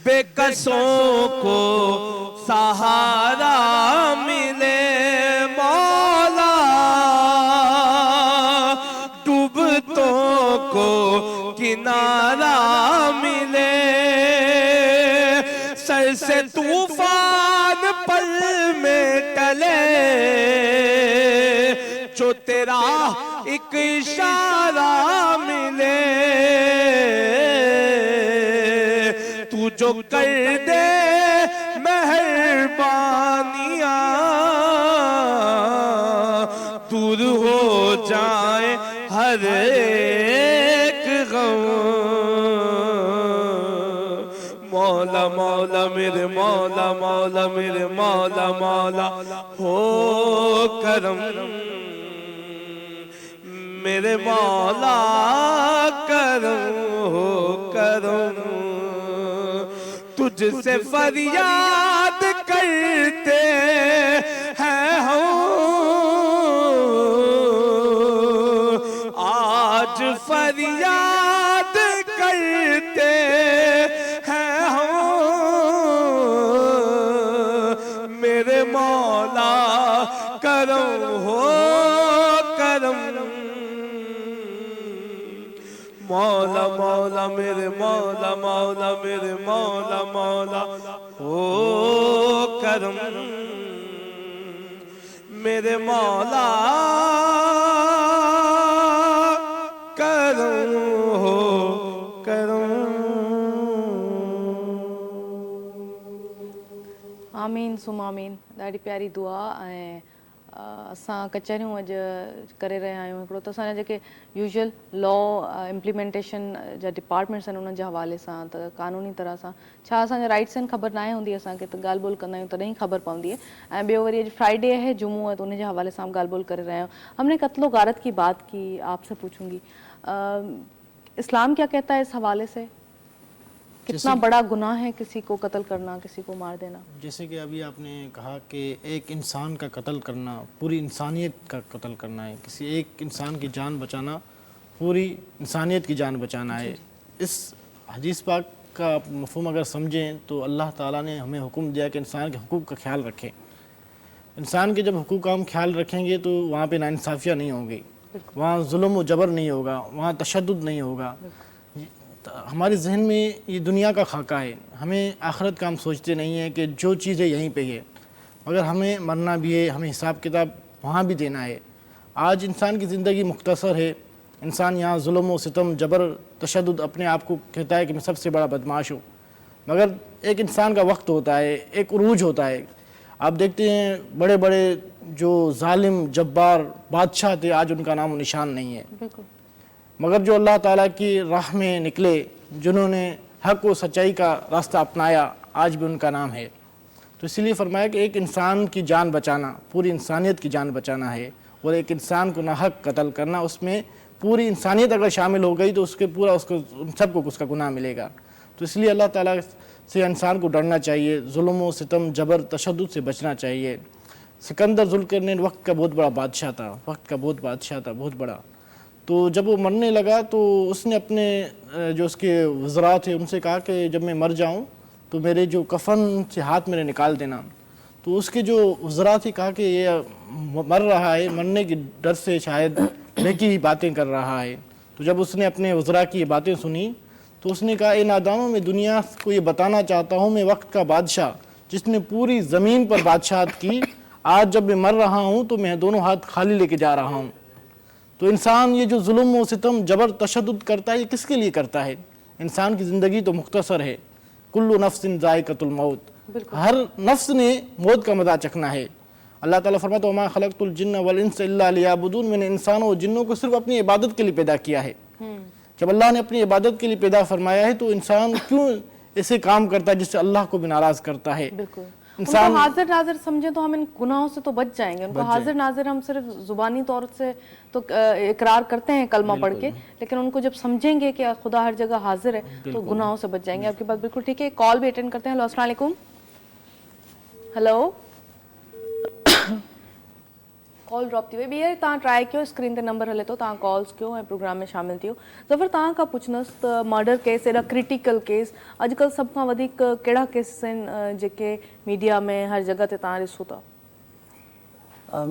बेकसों को सहारा मिले मौला, डूबतों को किनारा मिले, सर से तूफान पल में टले, जो तेरा एक इशारा मिले, तू जो कर दे मेहरबानियां, दूर हो जाए हर एक गम। मौला मौला मेरे मौला, मौला मेरे मौला, मौला हो करम मेरे मौला, करम हो करम। तुझसे फरियाद करते हैं हम, आज फरियाद करते हैं हम, मेरे मौला करम हो करम। मौला मौला मेरे मौला, मौला मेरे मौला, मौला हो करम मेरे मौला, करम हो करम। आमीन सुम आमीन। ॾाढी प्यारी दुआ। ऐं असां कचहरियूं अॼु करे रहिया आहियूं। हिकिड़ो त असांजा जेके यूजुअल लॉ इम्प्लीमेंटेशन जा डिपार्टमेंट्स आहिनि उन्हनि जे हवाले सां, त क़ानूनी तरह सां छा असांजा राइट्स आहिनि ख़बर नाहे हूंदी असांखे, त ॻाल्हि ॿोल कंदा आहियूं तॾहिं ख़बर पवंदी आहे। ऐं ॿियो वरी अॼु फ्राइडे है जुमो है, तो उनजे हवाले सां हम ॻाल्हि ॿोल करे रहे हैं। हमने कत्लो गारत की बात की, आपसे पूछूंगी इस्लाम क्या कहता है इस हवाले से? कितना बड़ा गुनाह है किसी को कत्ल करना, किसी को मार देना? जैसे कि अभी आपने कहा कि एक इंसान का कत्ल करना पूरी इंसानियत का कत्ल करना है, किसी एक इंसान की जान बचाना पूरी इंसानियत की जान बचाना है। इस हदीस पाक का मफ़हूम अगर समझें तो अल्लाह ताला ने हमें हुक्म दिया कि इंसान के हुकूक का ख्याल रखें। इंसान के जब हुकूक का हम ख्याल रखेंगे तो वहाँ पे नाइंसाफ़ियाँ नहीं होगी, वहाँ जुल्म व जबर नहीं होगा, वहाँ तशद्दुद नहीं होगा। हमारे जहन में ये दुनिया का खाका है, हमें आखिरत का हम सोचते नहीं हैं कि जो चीज़ है यहीं पे है, मगर हमें मरना भी है, हमें हिसाब किताब वहाँ भी देना है। आज इंसान की ज़िंदगी मुख्तसर है, इंसान यहाँ जुल्म व सितम जबर तशद्दुद अपने आप को कहता है कि मैं सबसे बड़ा बदमाश हूँ, मगर एक इंसान का वक्त होता है, एक उरूज होता है। आप देखते हैं बड़े बड़े जो जालिम जब्बार बादशाह थे, आज उनका नाम निशान नहीं है। बिल्कुल। मगर जो अल्लाह ताला की राह में निकले, जिन्होंने हक़ व सच्चाई का रास्ता अपनाया, आज भी उनका नाम है। तो इसलिए फरमाया कि एक इंसान की जान बचाना पूरी इंसानियत की जान बचाना है, और एक इंसान को नाहक कत्ल करना उसमें पूरी इंसानियत अगर शामिल हो गई तो उसके पूरा उसको उन सबको उसका गुनाह मिलेगा। तो इसलिए अल्लाह ताला से इंसान को डरना चाहिए, जुल्म व सितम जबर तशद्दुद से बचना चाहिए। सिकंदर ज़ुल्करनैन वक्त का बहुत बड़ा बादशाह था, वक्त का बहुत बादशाह था, बहुत बड़ा। तो जब वो मरने लगा तो उसने अपने जो उसके वज़रा थे उनसे कहा कि जब मैं मर जाऊं तो मेरे जो कफन से हाथ मेरे निकाल देना। तो उसके जो वज़रा थे कहा कि ये मर रहा है, मरने के डर से शायद नेकी ही बातें कर रहा है। तो जब उसने अपने वज़रा की ये बातें सुनी तो उसने कहा, ए नादानों, मैं दुनिया को ये बताना चाहता हूँ, मैं वक्त का बादशाह जिसने पूरी ज़मीन पर बादशाहत की, आज जब मैं मर रहा हूँ तो मैं दोनों हाथ खाली लेके जा रहा हूँ। तो इंसान ये जो जुल्म व सितम जबर तशद्दुद करता है, ये किसके लिए करता है? इंसान की ज़िंदगी तो मुख्तसर है, कुल्लु नफ्सिन ज़ाइक़तुल मौत, हर नफ्स ने मौत का मज़ा चखना है। अल्लाह ताला फरमाता है, वमा खलक़तुल जिन्न वल इंसा इल्ला लियअबुदून, मैंने इंसानों और जिन्नों को सिर्फ अपनी इबादत के लिए पैदा किया है। जब अल्लाह ने अपनी इबादत के लिए पैदा फरमाया है तो इंसान क्यों ऐसे काम करता है जिससे अल्लाह को भी नाराज़ करता है? बिल्कुल। इंसान उनको हाजिर नाजिर समझें तो हम इन गुनाहों से तो बच जाएंगे। उनको हाजिर नाजिर हम सिर्फ जुबानी तौर से तो इकरार करते हैं कलमा पढ़ के, लेकिन उनको जब समझेंगे कि खुदा हर जगह हाजिर है तो गुनाहों से बच जाएंगे। आपकी बात बिल्कुल ठीक है। कॉल भी अटेंड करते हैं। हेलो, अस्सलाम वालेकुम। हेलो कॉल ड्रॉप थी वई ॿीहर तव्हां ट्राई कयो स्क्रीन ते नंबर हले थो तव्हां कॉल्स कयो ऐं प्रोग्राम में शामिल थियो ज़फ़र तव्हां खां पुछंदसि त मर्डर केस एॾा क्रिटिकल केस अॼुकल्ह सभ खां वधीक कहिड़ा केसिस आहिनि जेके मीडिया में हर जॻह ते तव्हां ॾिसो था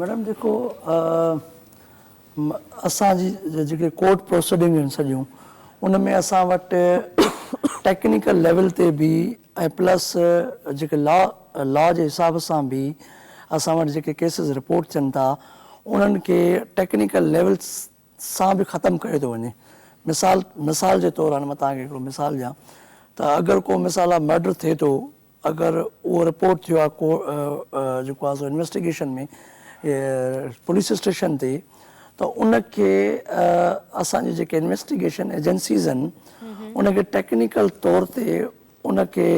मैडम देखो असांजी जेके कोर्ट प्रोसीडिंग आहिनि सॼियूं उन में असां वटि टेक्निकल लेवल ते बि ऐं प्लस जेके लॉ जे हिसाब सां बि असां वटि जेके केसिस रिपोर्ट थियनि था उन्हनि खे टेक्निकल लेवल सां बि ख़तमु कयो थो वञे मिसाल जे तौरु हाणे मां तव्हांखे हिकिड़ो मिसाल ॾियां त अगरि को मिसाल आहे मर्डर थिए थो अगरि उहो रिपोर्ट थियो आहे को जेको आहे सो इन्वेस्टिगेशन में पुलिस स्टेशन ते त उनखे असांजी जेके इन्वेस्टिगेशन एजेंसीज़ आहिनि उनखे टेक्निकल तौर ते उनखे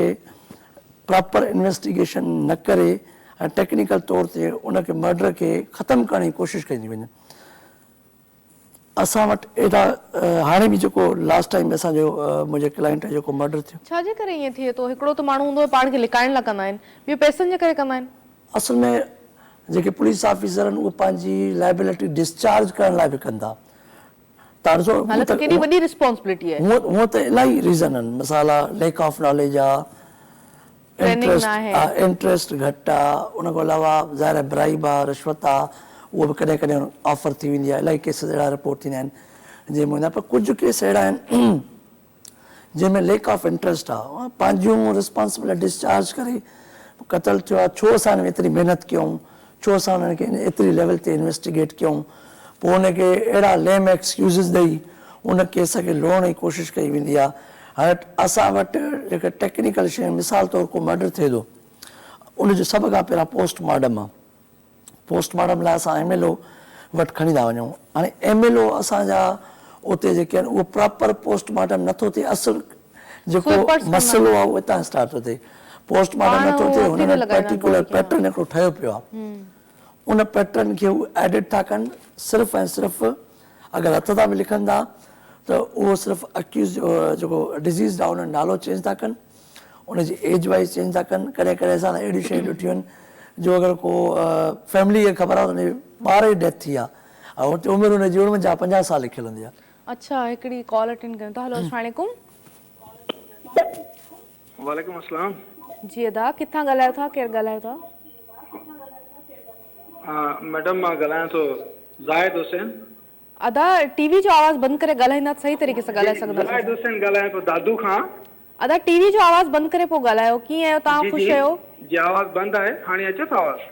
प्रॉपर इन्वेस्टिगेशन न करे ऐं टेक्निकल तौर ते उनखे मर्डर खे ख़तमु करण जी कोशिशि कई थी वञे असां वटि एॾा हाणे बि जेको लास्ट टाइम असांजो मुंहिंजे क्लाइंट जेको मर्डर थियो छाजे करे ईअं थिए थो हिकिड़ो त माण्हू हूंदो पाण खे लिकाइण लाइ कंदा आहिनि ॿियो पैसनि जे करे कंदा आहिनि असल में जेके पुलिस ऑफिसर आहिनि उहे पंहिंजी लाइबिलिटी डिस्चार्ज करण लाइ बि कनि था तव्हां ॾिसो हालांकि केॾी वॾी रिस्पॉन्सिबिलिटी आहे हूअं त इलाही रीज़न आहिनि मिसाल आहे लेक ऑफ नॉलेज आहे इंट्रस्ट घटि आहे उन खां अलावा ज़ाहिर ब्राइब आहे रिश्वत आहे उहो बि कॾहिं कॾहिं ऑफर थी वेंदी आहे इलाही केसिस अहिड़ा रिपोर्ट थींदा आहिनि जंहिंमें हूंदा पर कुझु केस अहिड़ा आहिनि जंहिंमें लेक ऑफ इंट्रस्ट आहे पंहिंजूं रिस्पॉन्सिबिलिटी डिस्चार्ज करे क़तल थियो आहे छो असां एतिरी महिनत कयूं छो असां उन्हनि खे एतिरी लेवल ते इन्वेस्टिगेट कयूं पोइ उनखे अहिड़ा लेम एक्सक्यूज़िस ॾेई उन केस खे लोहण जी कोशिशि कई वेंदी आहे हाणे असां वटि जेके टेक्निकल शइ मिसाल तौरु को मर्डर थिए थो उनजो सभ खां पहिरियां पोस्टमार्टम आहे पोस्टमार्टम लाइ असां MLO वटि खणी था वञूं हाणे MLO असांजा उते जेके आहिनि उहो प्रॉपर पोस्टमार्टम नथो थिए असुलु जेको मसइलो आहे उहो हितां स्टार्ट थो थिए पोस्टमार्टम नथो थिए हुन में पर्टिकुलर पैटर्न हिकिड़ो ठहियो पियो आहे उन पैटर्न खे उहे एडिट था कनि सिर्फ़ु ऐं सिर्फ़ु अगरि हथ सां बि लिखनि था त उहो सिर्फ़ु अक्यूज़ जेको डिज़ीज़ आहे उन नालो चेंज था कनि उनजी एज वाइज़ चेंज था कनि कॾहिं कॾहिं असां अहिड़ियूं शयूं ॾिठियूं आहिनि जो अगरि को फैमिली खे ख़बर आहे त हुनजे ॿार जी डेथ थी आहे ऐं हुते उमिरि हुनजी 49-50 साल लिखियल हूंदी आहे अच्छा हिकिड़ी कॉल अटेंड कयूं था हेलो अस्सलाम वालेकुम वालेकुम अस्सलाम जी अदा किथां ॻाल्हायो था केरु ॻाल्हायो था मैडम मां ॻाल्हायां थो ज़ाहिद हुसैन अदा टीवी जो आवाज़ बंदि करे ॻाल्हाईंदा सही तरीक़े सां ॻाल्हाए सघंदा ज़ाहिद हुसैन ॻाल्हायां थो दादू खां अदा टीवी जो आवाज़ बंदि करे पोइ ॻाल्हायो कीअं आहियो तव्हां ख़ुशि आहियो जी आवाज़ बंदि आहे हाणे अचे थो आवाज़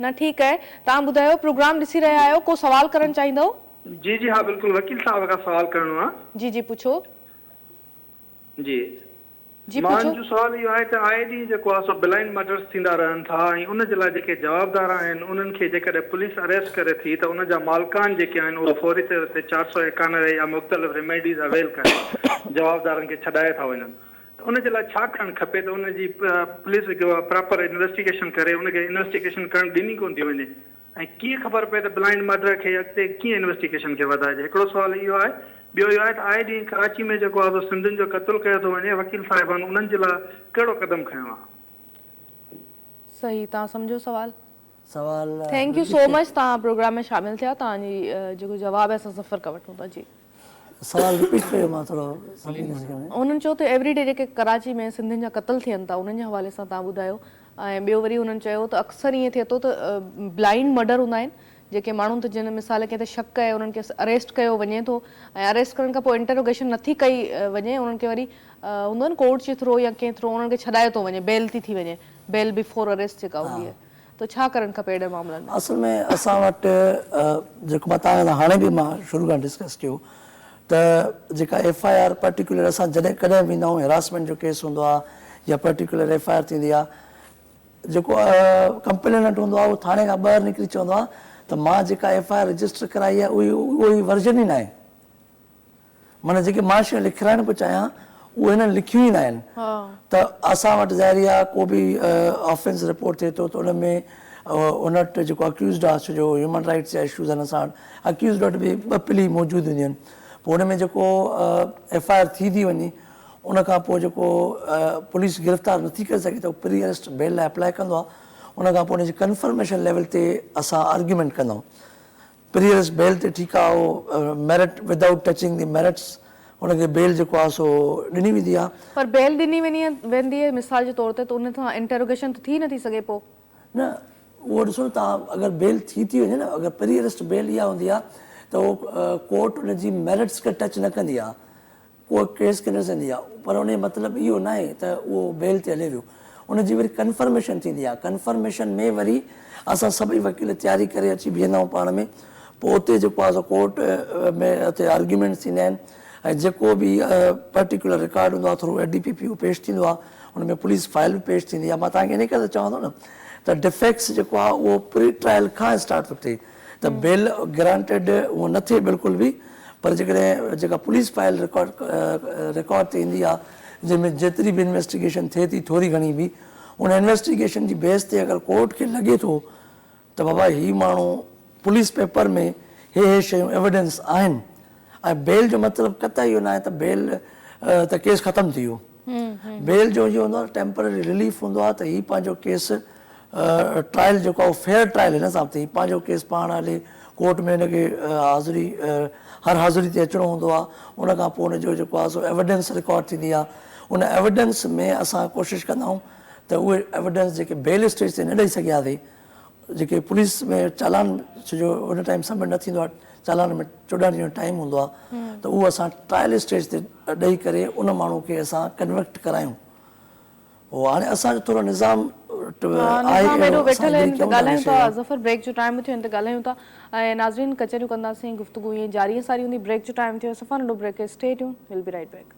न ठीकु आहे तव्हां ॿुधायो प्रोग्राम ॾिसी रहिया आहियो को सवाल करणु चाहींदव जी जी हा बिल्कुलु वकील साहब खां सवाल करिणो आहे जी जी पुछो जी जी मुंहिंजो पुछो सुवाल इहो आहे त आए ॾींहुं जेको आहे सो ब्लाइंड मर्डर्स थींदा रहनि था ऐं उन जे लाइ जेके जवाबदार आहिनि उन्हनि खे जेकॾहिं पुलिस अरेस्ट करे थी त उन जा मालिकान जेके आहिनि उहे फौरी तौर ते 491 या मुख़्तलिफ़ रेमेडीज़ अवेल करे जवाबदारनि खे छॾाए था वञनि त उन जे लाइ छा करणु खपे त उनजी पुलिस प्रॉपर इन्वेस्टिगेशन करे उनखे इन्वेस्टिगेशन करणु ॾिनी कोन थी वञे ऐं कीअं ख़बर पए त ब्लाइंड मर्डर खे अॻिते कीअं इन्वेस्टिगेशन खे वधाइजे हिकिड़ो सुवाल इहो आहे ॿियो इहो आहे त आए ॾींहुं कराची में जेको आहे सिंधियुनि जो क़त्ल कयो थो वञे वकील साहिबान उन्हनि जे लाइ कहिड़ो क़दम खयो आहे सही तव्हां सम्झो सवाल सवाल थैंक यू सो मच तव्हां प्रोग्राम में शामिल थिया तव्हांजी जेको जवाबु आहे असां सफ़र खां वठूं था जी सवाल रिपीट कयो मां थोरो उन्हनि चयो त एवरीडे जेके कराची में सिंधियुनि जा क़त्ल थियनि था उन्हनि जे हवाले सां तव्हां ॿुधायो ऐं ॿियो वरी उन्हनि चयो त अक्सर ईअं थिए थो त ब्लाइंड मर्डर हूंदा आहिनि जेके माण्हू त जिन मिसाल कंहिं ते शक आहे उन्हनि खे अरेस्ट कयो वञे थो ऐं अरेस्ट करण खां पोइ इंटरोगेशन नथी कई वञे उन्हनि खे वरी हूंदो आहे न कोर्ट जे थ्रू या कंहिं थ्रू उन्हनि खे छॾाए थो वञे बेल थी वञे बेल बिफोर अरेस्ट जेका हूंदी आहे त छा करणु खपे अहिड़े मामलनि में असल में असां वटि जेको मां तव्हां हाणे बि मां शुरू खां डिस्कस कयो त जेका FIR पर्टिकुलर असां जॾहिं कॾहिं वेंदा आहियूं हेरासमेंट जो केस हूंदो आहे या पर्टिकुलर FIR थींदी आहे जेको कंप्लेनेंट हूंदो आहे उहो थाणे खां ॿाहिरि निकिरी चवंदो आहे त मां जेका FIR रजिस्टर कराई आहे उहो वर्जन ई न आहे माना जेके मां शयूं लिखाइण पियो चाहियां उहे हिननि लिखियूं ई न आहिनि त असां वटि ज़ाहिरी आहे को बि ऑफेंस रिपोर्ट थिए थो त उन में उन वटि जेको अक्यूज़ड आहे छो जो ह्यूमन राइट्स जा इशूज़ आहिनि असां वटि अक्यूज़ड वटि बि 2 प्ली मौजूदु हूंदियूं आहिनि पोइ हुन में जेको FIR थी वञे उन खां पोइ जेको पुलिस गिरफ़्तार नथी करे सघे त प्री अरेस्ट बेल लाइ अप्लाई कंदो आहे उन खां पोइ उनजी कंफर्मेशन लेवल ते असां आर्ग्यूमेंट कंदा आहियूं प्रीवियस बेल ते ठीकु आहे उहो मेरिट विदाउट टचिंग दी मेरिट्स हुनखे बेल जेको आहे सो ॾिनी वेंदी आहे। पर बेल ॾिनी वेंदी आहे मिसाल जे तौर ते त उन सां इंटरोगेशन त थी नथी सघे पोइ? न उहो ॾिसो तव्हां अगरि बेल थी वञे न, अगरि प्री अरेस्ट बेल इहा हूंदी आहे त उहो कोर्ट उनजी मेरिट्स खे टच न कंदी आहे, को केस खे न ॾिसंदी आहे, पर उन जो मतिलबु इहो न आहे त उहो बेल ते हले वियो। उनजी वरी कंफर्मेशन थींदी आहे, कंफर्मेशन में वरी असां सभई वकील तयारी करे अची बीहंदा आहियूं पाण में, पोइ उते जेको आहे सो कोर्ट में उते आर्ग्यूमेंट्स थींदा आहिनि ऐं जेको बि पर्टिकुलर रिकॉर्ड हूंदो आहे थ्रू ADPP पेश थींदो आहे, हुन में पुलिस फाइल बि पेश थींदी आहे। मां तव्हांखे इन करे चवां थो न त डिफेक्ट्स जेको आहे उहो प्री ट्रायल खां स्टार्ट थो थिए, त बेल ग्रांटेड उहो न थिए बिल्कुलु बि, पर जेकॾहिं जेका पुलिस फाइल रिकॉर्ड ते ईंदी आहे जंहिंमें जेतिरी बि इन्वेस्टिगेशन थिए थी थोरी घणी बि, उन इन्वेस्टिगेशन जी बेस ते अगरि कोर्ट खे लॻे थो त बाबा हीउ माण्हू पुलिस पेपर में हे शयूं एविडेंस आहिनि, ऐं बेल जो मतिलबु कतई इहो न आहे त बेल त केस ख़तमु थी वियो। बेल जो इहो हूंदो आहे टेम्पररी रिलीफ हूंदो आहे त हीउ पंहिंजो केस ट्रायल जेको आहे फेयर ट्रायल हिन हिसाब ते पंहिंजो केस पाण हले, कोर्ट में हिनखे हाज़िरी हर हाज़िरी ते अचिणो हूंदो आहे, उन खां पोइ हुनजो जेको आहे सो एविडेंस रिकॉर्ड थींदी आहे। उन एविडेंस में असां कोशिशि कंदा आहियूं त उहे एविडेंस जेके बेल स्टेज ते न ॾेई सघियासीं, जेके पुलिस में चालान छो जो उन टाइम सबमिट न थींदो आहे, चालान में 14 ॾींहं टाइम हूंदो आहे, त उहो असां ट्रायल स्टेज ते ॾेई करे उन माण्हू खे असां कन्वेक्ट करायूं। उहो हाणे असांजो थोरो निज़ाम वेठल आहिनि त ॻाल्हायूं था, ज़फ़र ब्रेक जो टाइम थियो त ॻाल्हायूं था ऐं नाज़रीन कचरियूं कंदासीं, गुफ़्तगू ईअं जारी सारी हूंदी। ब्रेक जो टाइम थियो, सफ़ा नंढो break, stay tuned, will be right back.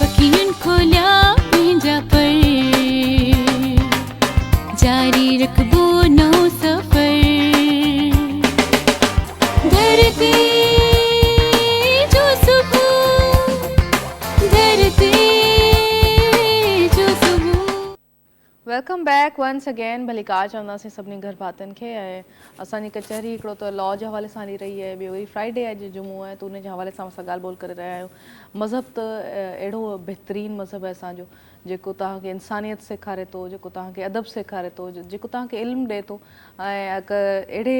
पखियुनि खोलिया पंहिंजा पर जारी रखबो नओं सफ़र धरती जो सुबुह धरती जो सुबुह। Welcome back once again. भली का चवंदासीं सभिनी घर भातियुनि खे। ऐं असांजी कचहरी हिकिड़ो त लॉ जे हवाले सां हली रही आहे, ॿियो वरी फ्राइडे अॼु जुमो आहे त उन जे हवाले सां असां ॻाल्हि ॿोल करे रहिया आहियूं। मज़हब त अहिड़ो बहितरीनु मज़हब आहे असांजो, जेको तव्हांखे इंसानियत सेखारे थो, जेको तव्हांखे अदब सेखारे थो, जेको तव्हांखे इल्मु ॾिए थो। ऐं अहिड़े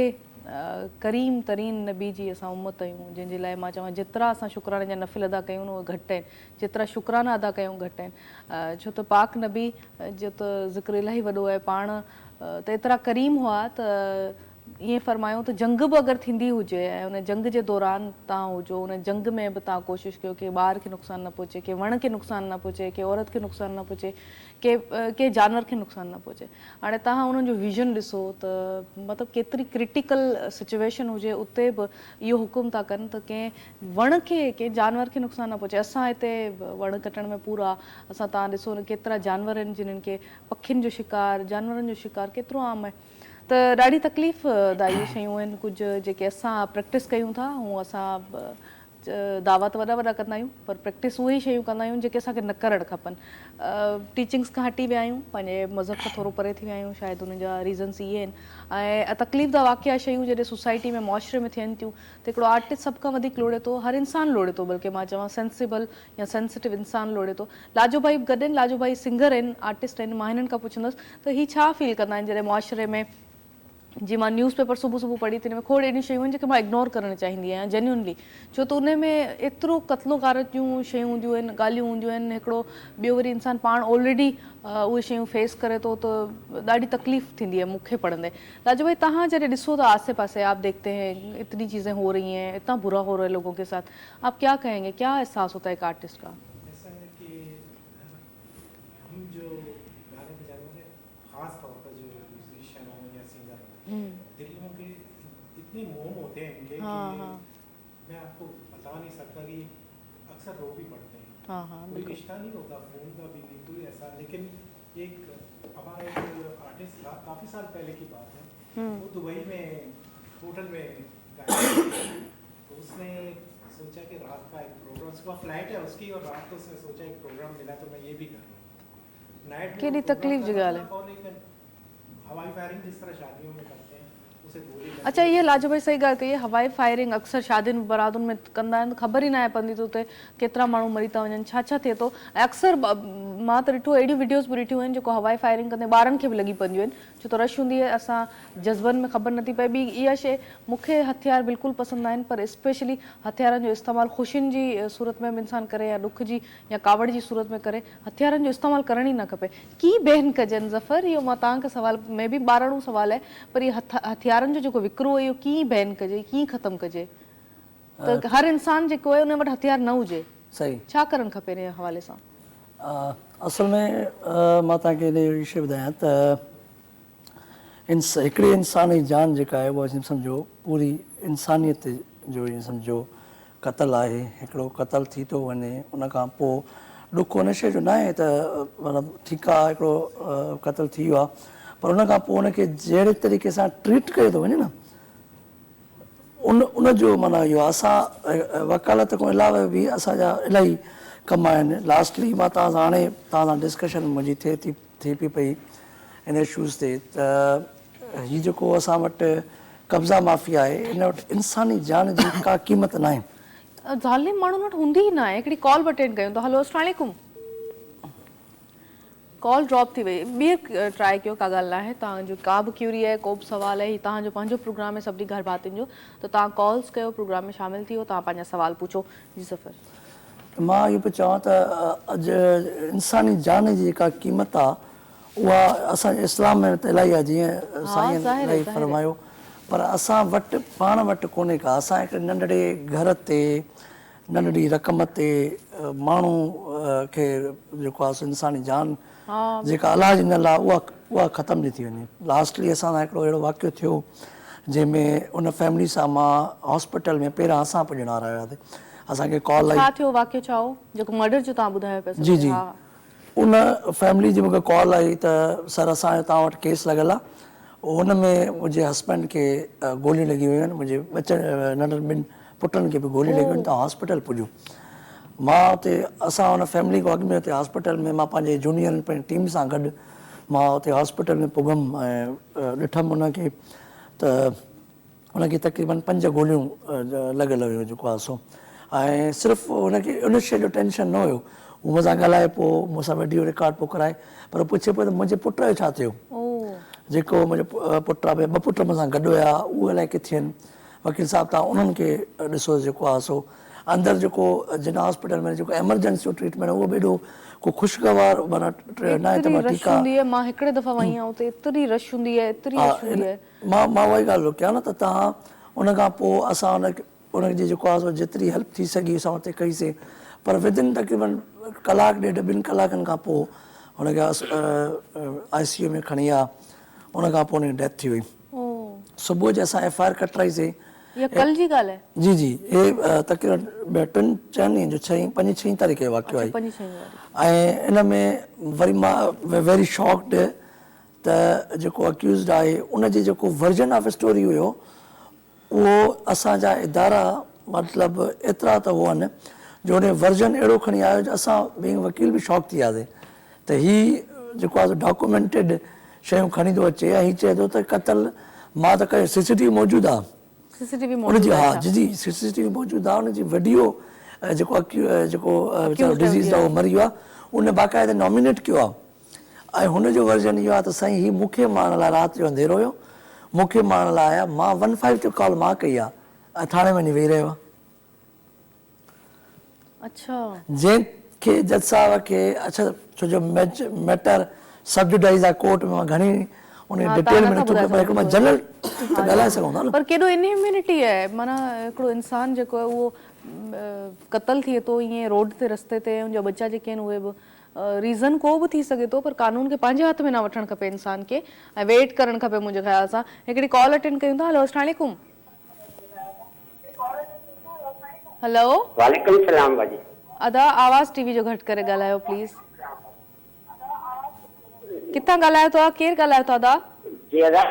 करीम तरीन नबी जी असां उम्मत आहियूं, जंहिंजे लाइ मां चवां जेतिरा असां शुक्राने जा नफ़िल अदा कयूं न उहे घटि आहिनि, जेतिरा शुक्राना अदा कयूं घटि आहिनि। छो त पाक नबी जो त ज़िक्र इलाही वॾो आहे, पाण त एतिरा करीम हुआ त ईअं फरमायूं त जंग बि अगरि थींदी हुजे ऐं उन जंग जे दौरान तव्हां हुजो, उन जंग में बि तव्हां कोशिशि कयो कि ॿार खे नुक़सानु न पहुचे, के वण खे नुक़सानु न पहुचे, के औरत खे नुक़सानु न पहुचे, के जानवर खे नुक़सानु न पहुचे। हाणे तव्हां उन्हनि जो विज़न ॾिसो त मतिलबु केतिरी क्रिटिकल सिचुएशन हुजे उते बि इहो हुकुम था कनि त कंहिं वण खे, कंहिं जानवर खे नुक़सानु न पहुचे। असां हिते वण कटण में पूरा, असां तव्हां ॾिसो न केतिरा जानवर आहिनि जिन्हनि खे पखियुनि जो शिकार, जानवरनि जो शिकार केतिरो आम आहे। त ॾाढी तकलीफ़ दाई शयूं आहिनि कुझु जेके असां प्रैक्टिस कयूं था, ऐं असां दावा त वॾा वॾा कंदा आहियूं, पर प्रैक्टिस उहे ई शयूं कंदा आहियूं जेके असांखे न करणु खपनि। टीचिंग्स खां हटी विया आहियूं, पंहिंजे मज़हब खां थोरो परे थी विया आहियूं, शायदि हुन जा रीज़न्स इहे आहिनि। ऐं तकलीफ़ दा वाक़िया शयूं जॾहिं सोसाइटी में मुआशिरे में थियनि थियूं त हिकिड़ो आर्टिस्ट सभ खां वधीक लोड़े थो, हर इंसानु लोड़े थो, बल्कि मां चवां सेंसिबल या सेंसिटिव इंसानु लोड़े थो। लाजो भाई बि गॾु आहिनि, लाजो भाई सिंगर आहिनि, आर्टिस्ट आहिनि। मां हिननि खां पुछंदसि त हीअ छा फील कंदा आहिनि जॾहिं मुआशिरे में, जी मां न्यूज़ पेपर सुबुह सुबुह पढ़ी थी, हिन में खोड़ अहिड़ियूं शयूं आहिनि जेके मां इग्नोर करणु चाहींदी आहियां जेन्युनली, छो त उन में एतिरो क़त्लो गारत जूं शयूं हूंदियूं आहिनि, ॻाल्हियूं हूंदियूं आहिनि। हिकिड़ो ॿियो वरी इंसानु पाण ऑलरेडी उहे शयूं फेस करे थो त ॾाढी तकलीफ़ थींदी है मूंखे पढ़ंदे। लाजो भाई तव्हां जॾहिं ॾिसो था आसे पासे, आप देखते हैं इतनी चीज़ें हो रही हैं, इतना बुरा हो रहा है लोगों के साथ, आप क्या कहेंगे, क्या एहसास होता है एक आर्टिस्ट का? ऐसा है कि हम जो गाने बजाने वाले खास तौर पर जो म्यूजिशियन हो या सिंगर हो, दिलों के इतने मोम होते हैं इनके कि मैं आपको बता नहीं सकता कि अक्सर रो भी पड़ते हैं। कोई रिश्ता नहीं होता, खून का भी नहीं कोई ऐसा। लेकिन एक हमारा एक आर्टिस्ट था, काफ़ी साल पहले की बात है, वो दुबई में होटल में तो उसने सोचा कि रात का एक प्रोग्राम, सुबह फ्लाइट है उसकी और रात को उसने सोचा एक प्रोग्राम मिला तो मैं ये भी कर रहा हूँ। नाइट में तकलीफ जी गाल है। और एक हवाई फायरिंग जिस तरह शादियों में करते हैं अच्छा, ये लाजो भाई सही ॻाल्हि कई आहे। हवाई फायरिंग अक्सर शादियुनि बारातुनि में कंदा आहिनि, ख़बर ई न आहे पवंदी त उते केतिरा माण्हू मरी था वञनि, छा छा थिए थो। ऐं अक्सर मां त ॾिठो अहिड़ियूं वीडियोज़ बि ॾिठियूं आहिनि जेको हवाई फायरिंग कंदे ॿारनि खे बि लॻी पवंदियूं आहिनि, छो त रश हूंदी आहे, असां जज़्बनि में ख़बर नथी पए। ॿी इहा शइ, मूंखे हथियार बिल्कुलु पसंदि आहिनि, पर स्पेशली हथियारनि जो इस्तेमालु ख़ुशियुनि जी सूरत में बि इंसानु करे या ॾुख जी या कावड़ जी सूरत में करे, हथियारनि जो इस्तेमालु करण ई न खपे। कीअं बैन कजनि ज़फ़र, इहो मां तव्हांखे सवाल में बि ॿारहं सुवालु आहे, पर इहो हथियारनि जो जेको विकिरो आहे इहो कीअं बैन कजे, कीअं ख़तमु कजे त हर इंसानु जेको आहे उन वटि हथियार न हुजे, सही छा करणु खपे इन हवाले सां? असल में मां तव्हांखे इहा शइ ॿुधायां त हिकिड़े इंसान जी जान जेका आहे उहा सम्झो पूरी इंसानियत जो सम्झो क़तलु आहे। हिकिड़ो क़तलु थी थो वञे, उन खां पोइ ॾुख हुन शइ जो न आहे त मतिलबु ठीकु आहे हिकिड़ो क़तलु थी वियो आहे, पर उन खां पोइ उनखे जहिड़े तरीक़े सां ट्रीट कयो थो वञे न, उनजो माना इहो असां वकालत खां अलावा बि असांजा इलाही कम आहिनि। लास्टली मां तव्हां सां हाणे तव्हां सां डिस्कशन मुंहिंजी थिए पई पई इन इशूज़ ते त हीउ जेको असां वटि कब्ज़ा माफ़िया आहे, हिन वटि इंसानी जान जी का क़ीमत न आहे। ज़ालिम माण्हुनि वटि हूंदी ई न आहे। हिकिड़ी कॉल बि अटेंड कयूं था। हलो, अस्सलाम वालेकुम। कॉल ड्रॉप थी वई, ॿीहर ट्राई कयो, का ॻाल्हि न आहे। तव्हांजो का बि क्यूरी आहे, को बि सुवाल आहे, हीउ तव्हांजो पंहिंजो प्रोग्राम आहे सभिनी घर भातियुनि जो, त तव्हां कॉल्स कयो, प्रोग्राम में शामिल थी वियो, तव्हां पंहिंजा सुवाल पुछो। जी ज़फ़र, मां इहो पियो चवां त अॼु इंसानी जान जी जेका क़ीमत आहे उहा असांजे इस्लाम में त इलाही आहे, जीअं साईं इलाही फरमायो, पर असां वटि पाण वटि कोन्हे का। असां हिकिड़े नंढड़े घर ते नंढड़ी रक़म ते माण्हू खे जेको आहे इंसानी जान जेका अलाह जी नल आहे उहा ख़तमु थी थी वञे। लास्टली असां सां हिकिड़ो अहिड़ो वाक़ियो थियो जंहिंमें उन फैमिली सां मां हॉस्पिटल में पहिरां असां पुॼणा रहियासीं। असांखे कॉल आई, छा थियो वाक़ियो, छा हो जेको मर्डर जो तव्हां ॿुधायो पिया? जी जी, उन फैमिली जी मूंखे कॉल आई त सर असांजो तव्हां वटि केस लॻल आहे, हुन में मुंहिंजे हस्बैंड खे गोलियूं लॻी वियूं आहिनि, मुंहिंजे नंढनि ॿिनि पुटनि खे बि गोलियूं लॻियूं आहिनि, तव्हां हॉस्पिटल पुॼो। मां हुते असां हुन फैमिली खां अॻु में हुते हॉस्पिटल में मां पंहिंजे जूनियर पंहिंजी टीम सां गॾु मां हुते हॉस्पिटल में पुॻुमि ऐं ॾिठमि उनखे त उनखे तक़रीबन 5 गोलियूं लॻल हुयूं जेको आहे सो। ऐं सिर्फ़ु हुनखे उन शइ जो टेंशन न हुयो, हू मूंसां ॻाल्हाए पोइ मूंसां वीडियो रिकॉर्ड पोइ कराए, पर पुछे पियो त मुंहिंजे पुट जो छा थियो। जेको मुंहिंजो पुटु आहे, 2 पुट मूंसां गॾु हुया, उहे अलाए किथे आहिनि। वकील साहिबु तव्हां उन्हनि खे ॾिसो जेको आहे सो अंदरि जेको जिन हॉस्पिटल में जेको एमरजेंसी जो ट्रीटमेंट आहे उहो बि एॾो को ख़ुशगवार माना न आहे त मां ठीकु आहे। मां हिकिड़े दफ़ा वई आहियां, उते एतिरी रश हूंदी आहे, एतिरी रश हूंदी आहे। मां उहा ई ॻाल्हि कयां न त तव्हां उन खां पोइ असां उनजी जेको आहे जेतिरी हेल्प थी सघी असां हुते कईसीं, पर विदिन तक़रीबन 1-1.5 कलाक 2 कलाकनि खां पोइ हुनखे ICU में खणी विया, उन खां पोइ हुनजी डेथ थी वई। सुबुह जो असां FIR कटराईसीं। इहा कल्ह जी ॻाल्हि आहे? जी जी, हे तक़रीबन 2-4 ॾींहं जो 5-6 तारीख़ जो वाक़ियो आहे। ऐं इन में वरी मां वेरी शॉक्ड त जेको अक्यूज़ड आहे उनजी जेको वर्जन ऑफ स्टोरी हुयो उहो असांजा इदारा मतिलबु एतिरा त हुअनि जो उन वर्जन अहिड़ो खणी आयो जो असां ॿई वकील बि शॉक थी वियासीं त हीउ जेको आहे डॉक्यूमेंटेड शयूं खणी थो अचे ऐं हीउ चए थो त क़तल मां त कयो। CCTV मौजूदु आहे, उनजी, हा जी जी, CCTV मौजूदु आहे। उनजी वीडियो जेको डिज़ीज़ आहे उहो मरी वियो आहे, उन बाक़ाइदा नॉमिनेट कयो आहे। ऐं हुनजो वर्जन इहो आहे त साईं हीउ मूंखे मारण लाइ राति जो अंधेरो हुयो, मूंखे मारण लाइ आया, मां 15 ते कॉल मां कई आहे ऐं थाणे वञी वेही रहियो आहे। अच्छा, जंहिंखे जज साहिब खे अच्छा छो जो मैटर सबजुडाइज़ आहे कोर्ट में, मां घणी उन डिटेल में नथो पर हिकिड़ो मां जनरल त ॻाल्हाए सघूं था न। पर केॾो इनह्यूमिनिटी आहे, माना हिकिड़ो इंसानु जेको आहे उहो क़तल थिए थो ईअं रोड ते रस्ते ते, उनजा बच्चा जेके आहिनि उहे बि, रीज़न को बि थी सघे थो, पर कानून खे पंहिंजे हथ में न वठणु खपे इंसान खे ऐं वेट करणु खपे मुंहिंजे ख़्याल सां। हिकिड़ी कॉल अटेंड कयूं था। हलो, अस्सलाम वालेकुम। हेलो, वालेकुम सलाम भाजी। अदा आवाज़ टीवी जो घटि करे ॻाल्हायो प्लीज़। किथां ॻाल्हायो था, केरु ॻाल्हायो था अदा? जी अदा,